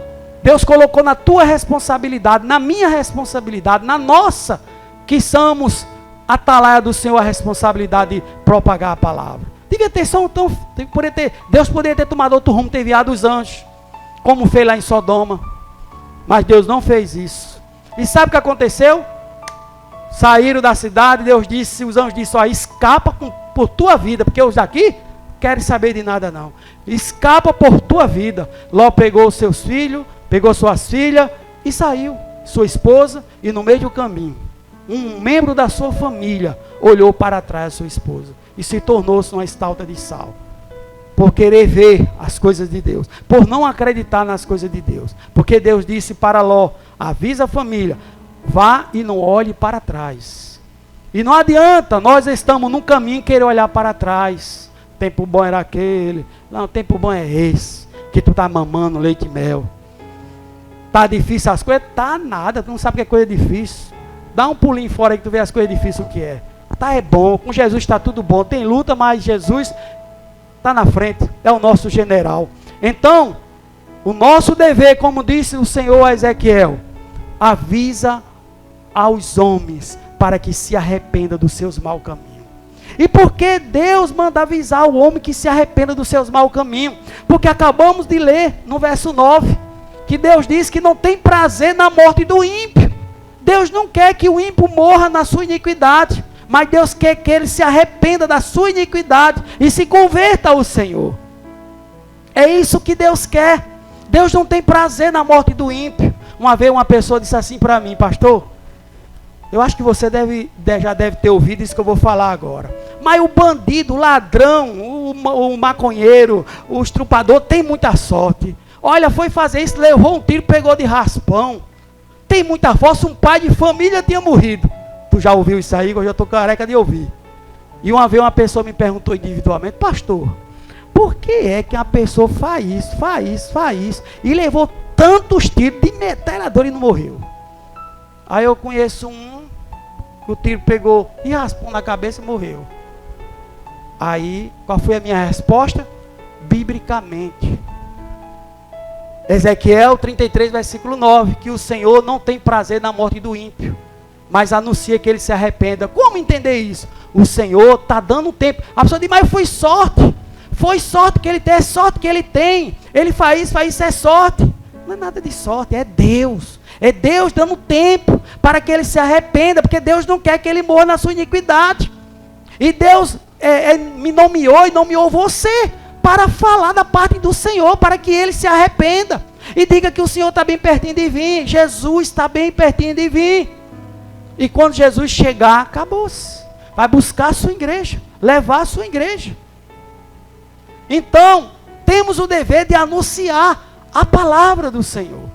Deus colocou na tua responsabilidade, na minha responsabilidade, na nossa, que somos atalaia do Senhor, a responsabilidade de propagar a palavra. Devia ter só Deus poderia ter tomado outro rumo, ter enviado os anjos, como fez lá em Sodoma. Mas Deus não fez isso. E sabe o que aconteceu? Saíram da cidade, Deus disse, os anjos disseram, escapa por tua vida, porque os daqui querem saber de nada não. Escapa por tua vida. Ló pegou os seus filhos, pegou suas filhas e saiu. Sua esposa, e no meio do caminho, um membro da sua família olhou para trás da sua esposa e se tornou-se uma estátua de sal. Por querer ver as coisas de Deus, por não acreditar nas coisas de Deus. Porque Deus disse para Ló, avisa a família, vá e não olhe para trás. E não adianta, nós estamos num caminho e querer olhar para trás. Tempo bom era aquele, não, tempo bom é esse, que tu está mamando leite e mel. Tá difícil as coisas? Tá nada, tu não sabe o que é coisa difícil. Dá um pulinho fora aí que tu vê as coisas difíceis o que é. Tá, é bom, com Jesus está tudo bom. Tem luta, mas Jesus está na frente, é o nosso general. Então, o nosso dever, como disse o Senhor a Ezequiel, avisa aos homens para que se arrependa dos seus maus caminhos. E por que Deus manda avisar o homem que se arrependa dos seus maus caminhos? Porque acabamos de ler no verso 9, que Deus diz que não tem prazer na morte do ímpio. Deus não quer que o ímpio morra na sua iniquidade, mas Deus quer que ele se arrependa da sua iniquidade e se converta ao Senhor. É isso que Deus quer. Deus não tem prazer na morte do ímpio. Uma vez uma pessoa disse assim para mim, pastor, eu acho que você já deve ter ouvido isso que eu vou falar agora. Mas o bandido, o ladrão, o maconheiro, o estrupador tem muita sorte. Olha, foi fazer isso, levou um tiro, pegou de raspão. Tem muita força, um pai de família tinha morrido. Tu já ouviu isso aí? Eu já estou careca de ouvir. E uma vez uma pessoa me perguntou individualmente, pastor, por que é que a pessoa faz isso, e levou tantos tiros de metralhadora e não morreu? Aí eu conheço um, que o tiro pegou e raspou na cabeça e morreu. Aí, qual foi a minha resposta? Biblicamente. Ezequiel 33, versículo 9, que o Senhor não tem prazer na morte do ímpio, mas anuncia que ele se arrependa. Como entender isso? O Senhor está dando tempo. A pessoa diz, mas foi sorte que ele tem, é sorte que ele tem. Ele faz isso, é sorte. Não é nada de sorte, é Deus. É Deus dando tempo para que ele se arrependa, porque Deus não quer que ele morra na sua iniquidade. E Deus me nomeou e nomeou você para falar da parte do Senhor, para que ele se arrependa. E diga que o Senhor está bem pertinho de vir. Jesus está bem pertinho de vir. E quando Jesus chegar, acabou-se. Vai buscar a sua igreja, levar a sua igreja. Então, temos o dever de anunciar a palavra do Senhor.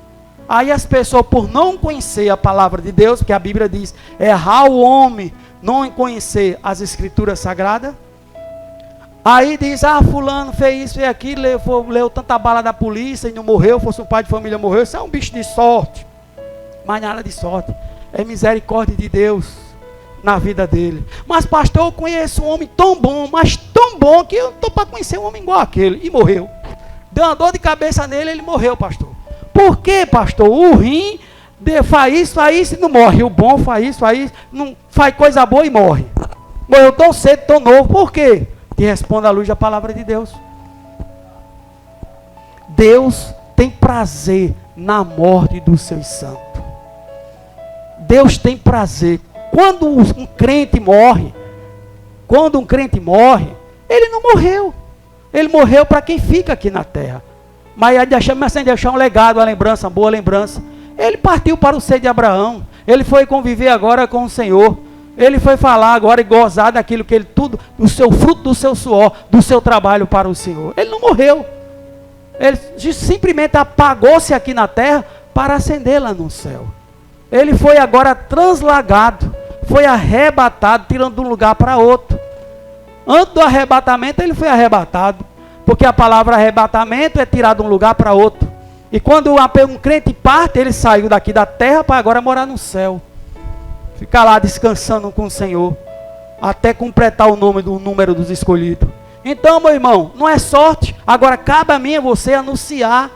Aí as pessoas, por não conhecer a palavra de Deus, porque a Bíblia diz, errar o homem não conhecer as escrituras sagradas. Aí diz, fulano fez isso, fez aquilo, leu tanta bala da polícia e não morreu, fosse um pai de família morreu, isso é um bicho de sorte. Mas nada de sorte, é misericórdia de Deus na vida dele. Mas pastor, eu conheço um homem tão bom, mas tão bom, que eu não estou para conhecer um homem igual aquele. E morreu. Deu uma dor de cabeça nele, ele morreu, pastor. Por quê, pastor? O ruim faz isso e não morre. O bom faz isso, não faz coisa boa e morre. Morreu tão cedo, tão novo, por quê? Que responda à luz da palavra de Deus. Deus tem prazer na morte dos seus santos. Deus tem prazer. Quando um crente morre, ele não morreu. Ele morreu para quem fica aqui na terra. Mas sem deixar um legado, uma lembrança, uma boa lembrança. Ele partiu para o seio de Abraão. Ele foi conviver agora com o Senhor. Ele foi falar agora e gozar daquilo que ele tudo, o seu fruto do seu suor, do seu trabalho para o Senhor. Ele não morreu. Ele simplesmente apagou-se aqui na terra para ascender lá no céu. Ele foi agora translagado, foi arrebatado, tirando de um lugar para outro. Antes do arrebatamento, ele foi arrebatado. Porque a palavra arrebatamento é tirar de um lugar para outro. E quando um crente parte, ele saiu daqui da terra para agora morar no céu. Ficar lá descansando com o Senhor. Até completar o número dos escolhidos. Então, meu irmão, não é sorte. Agora cabe a mim e você anunciar.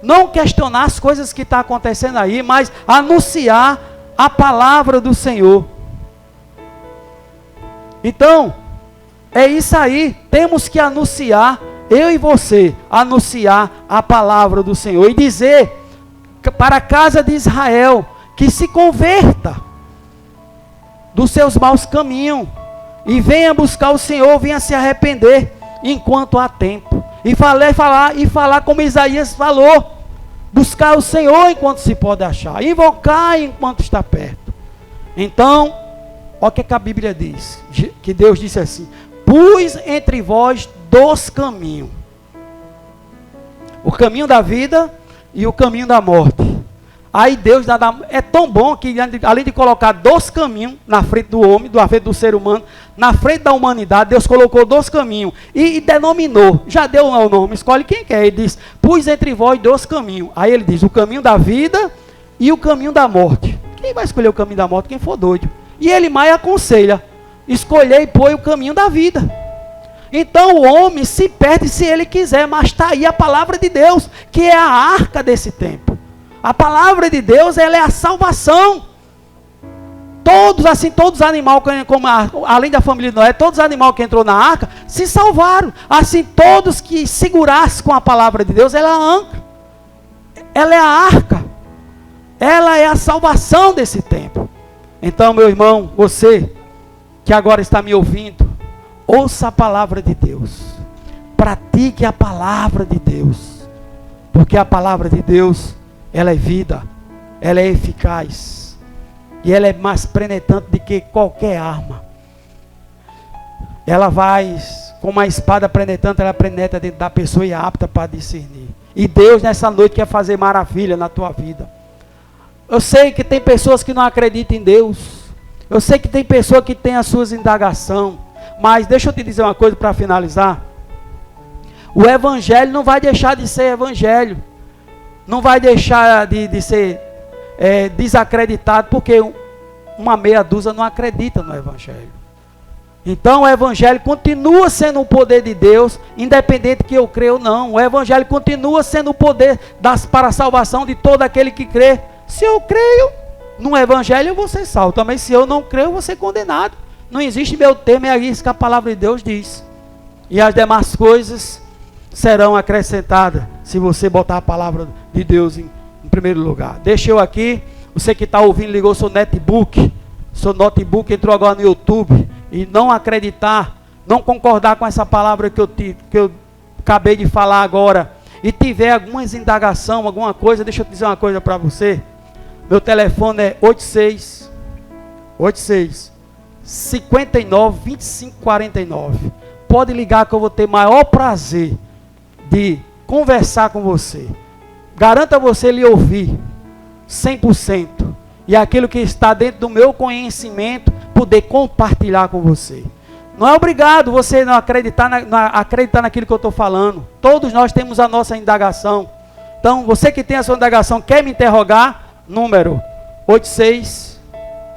Não questionar as coisas que estão acontecendo aí, mas anunciar a palavra do Senhor. Então, é isso aí. Temos que anunciar, eu e você, anunciar a palavra do Senhor. E dizer para a casa de Israel que se converta dos seus maus caminhos. E venha buscar o Senhor, venha se arrepender enquanto há tempo. E falar como Isaías falou. Buscar o Senhor enquanto se pode achar. Invocar enquanto está perto. Então, olha o que a Bíblia diz. Que Deus disse assim: pus entre vós 2 caminhos. O caminho da vida e o caminho da morte. Aí Deus é tão bom que além de colocar 2 caminhos na frente do homem, na frente do ser humano, na frente da humanidade, Deus colocou 2 caminhos e denominou, já deu o nome, escolhe quem quer. Ele diz: pus entre vós 2 caminhos. Aí ele diz: o caminho da vida e o caminho da morte. Quem vai escolher o caminho da morte? Quem for doido. E ele mais aconselha: escolher e põe o caminho da vida. Então o homem se perde se ele quiser, mas está aí a palavra de Deus, que é a arca desse tempo. A palavra de Deus, ela é a salvação. Todos os animais, além da família de Noé, todos os animais que entrou na arca, se salvaram. Assim, todos que segurassem com a palavra de Deus, ela é a âncora. Ela é a arca. Ela é a salvação desse tempo. Então, meu irmão, você que agora está me ouvindo, ouça a palavra de Deus. Pratique a palavra de Deus. Porque a palavra de Deus, ela é vida, ela é eficaz, e ela é mais penetrante do que qualquer arma. Ela vai, como uma espada penetrante, ela penetra dentro da pessoa e é apta para discernir. E Deus nessa noite quer fazer maravilha na tua vida. Eu sei que tem pessoas que não acreditam em Deus, eu sei que tem pessoas que têm as suas indagações, mas deixa eu te dizer uma coisa para finalizar. O evangelho não vai deixar de ser evangelho. Não vai deixar de ser desacreditado, porque uma meia dúzia não acredita no evangelho. Então o evangelho continua sendo o poder de Deus, independente que eu creia ou não. O evangelho continua sendo o poder para a salvação de todo aquele que crê. Se eu creio no evangelho, eu vou ser salvo. Também se eu não creio, eu vou ser condenado. Não existe meu termo, é isso que a palavra de Deus diz. E as demais coisas serão acrescentadas se você botar a palavra de Deus em primeiro lugar. Deixa eu aqui, você que está ouvindo, ligou seu notebook, entrou agora no YouTube e não acreditar, não concordar com essa palavra que eu acabei de falar agora, e tiver algumas indagação, alguma coisa, deixa eu dizer uma coisa para você. Meu telefone é 86 59 25 49. Pode ligar que eu vou ter maior prazer de conversar com você. Garanto a você lhe ouvir 100%. E aquilo que está dentro do meu conhecimento, poder compartilhar com você. Não é obrigado você não acreditar naquilo que eu estou falando. Todos nós temos a nossa indagação. Então, você que tem a sua indagação, quer me interrogar? Número 86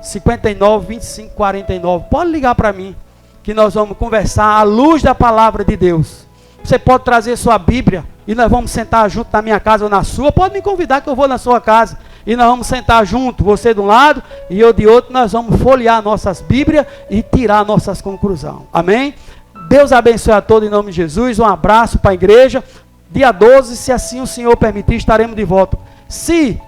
59 25 49. Pode ligar para mim, que nós vamos conversar à luz da palavra de Deus. Você pode trazer sua Bíblia e nós vamos sentar junto na minha casa ou na sua. Pode me convidar que eu vou na sua casa e nós vamos sentar junto, você de um lado e eu de outro. Nós vamos folhear nossas Bíblias e tirar nossas conclusões. Amém? Deus abençoe a todos em nome de Jesus. Um abraço para a igreja. Dia 12, se assim o Senhor permitir, estaremos de volta. Se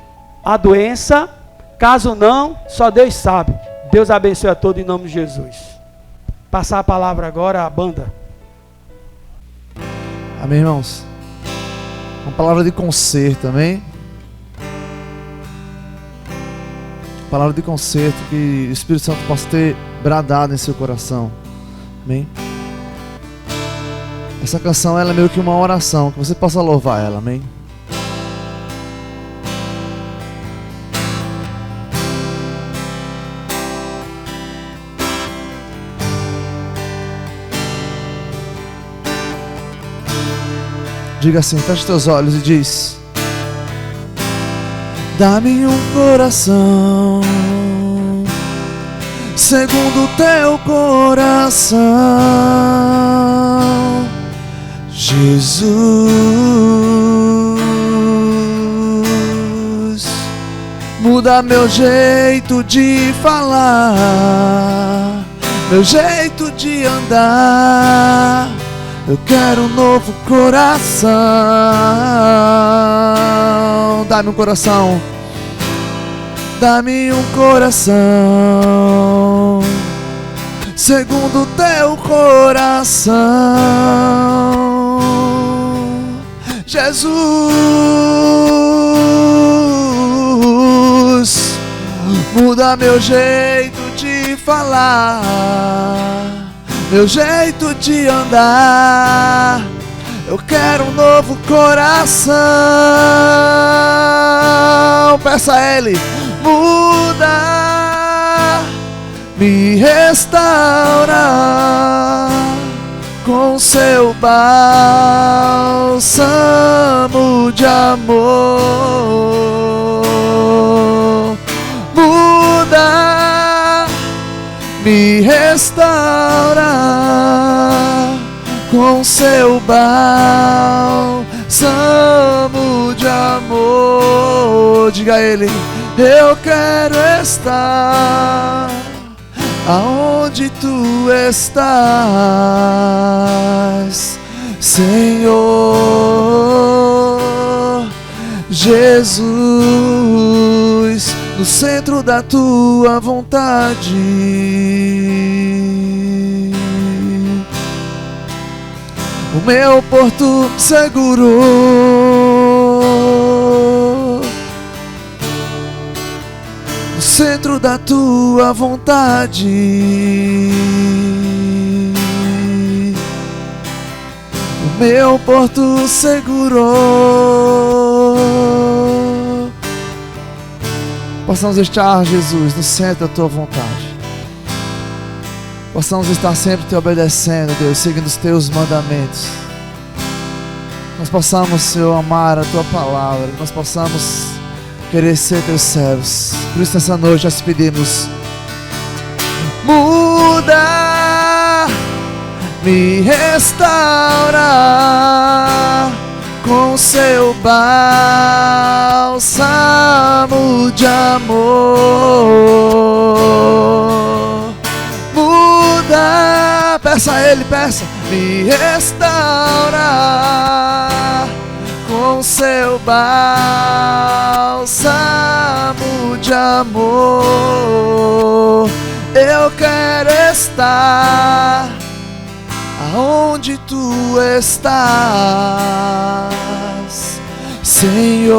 a doença, caso não, só Deus sabe. Deus abençoe a todos em nome de Jesus. Passar a palavra agora à banda.
Amém, irmãos? Uma palavra de conserto, amém? Palavra de conserto, que o Espírito Santo possa ter bradado em seu coração, amém? Essa canção, ela é meio que uma oração, que você possa louvar ela, amém? Diga assim, fecha teus olhos e diz: dá-me um coração segundo o teu coração, Jesus. Muda meu jeito de falar, meu jeito de andar. Eu quero um novo coração. Dá-me um coração. Dá-me um coração segundo o teu coração, Jesus. Muda meu jeito de falar, meu jeito de andar. Eu quero um novo coração. Peça a Ele. Muda, me restaura com seu bálsamo de amor. Muda, me restaura com seu bálsamo de amor. Diga a Ele: eu quero estar aonde tu estás, Senhor Jesus, no centro da tua vontade. O meu porto seguro, no centro da tua vontade. O meu porto seguro. Possamos estar, Jesus, no centro da tua vontade. Possamos estar sempre te obedecendo, Deus, seguindo os teus mandamentos. Nós possamos, Senhor, amar a tua palavra. Nós possamos querer ser teus servos. Por isso nessa noite nós pedimos: muda, me restaura com seu bálsamo de amor. Muda, peça a Ele, peça. Me restaura com seu bálsamo de amor. Eu quero estar aonde tu estás, Senhor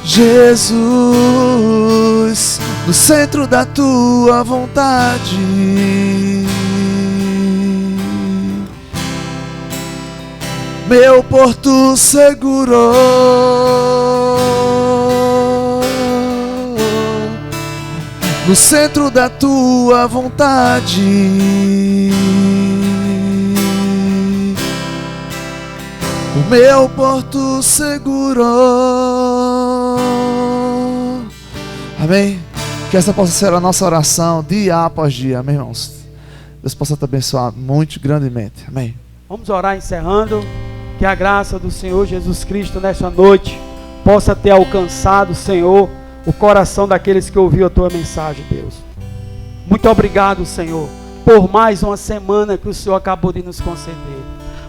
Jesus, no centro da tua vontade. Meu porto seguro, no centro da tua vontade. O meu porto seguro. Amém? Que essa possa ser a nossa oração dia após dia. Amém, irmãos? Deus possa te abençoar muito grandemente. Amém.
Vamos orar encerrando. Que a graça do Senhor Jesus Cristo nessa noite possa ter alcançado, Senhor, o coração daqueles que ouviram a tua mensagem, Deus. Muito obrigado, Senhor, por mais uma semana que o Senhor acabou de nos conceder.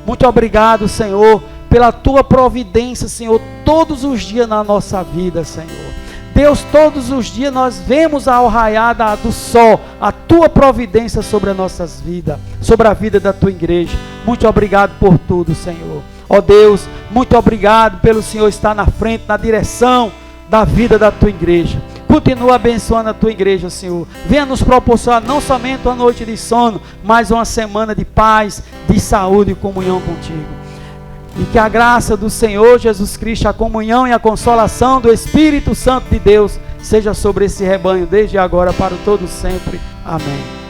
Muito obrigado, Senhor, pela tua providência, Senhor, todos os dias na nossa vida, Senhor. Deus, todos os dias nós vemos ao raiar do sol a tua providência sobre as nossas vidas, sobre a vida da tua igreja. Muito obrigado por tudo, Senhor. Ó Deus, muito obrigado pelo Senhor estar na frente, na direção da vida da tua igreja. Continua abençoando a tua igreja, Senhor. Venha nos proporcionar não somente uma noite de sono, mas uma semana de paz, de saúde e comunhão contigo. E que a graça do Senhor Jesus Cristo, a comunhão e a consolação do Espírito Santo de Deus seja sobre esse rebanho desde agora para todo sempre. Amém.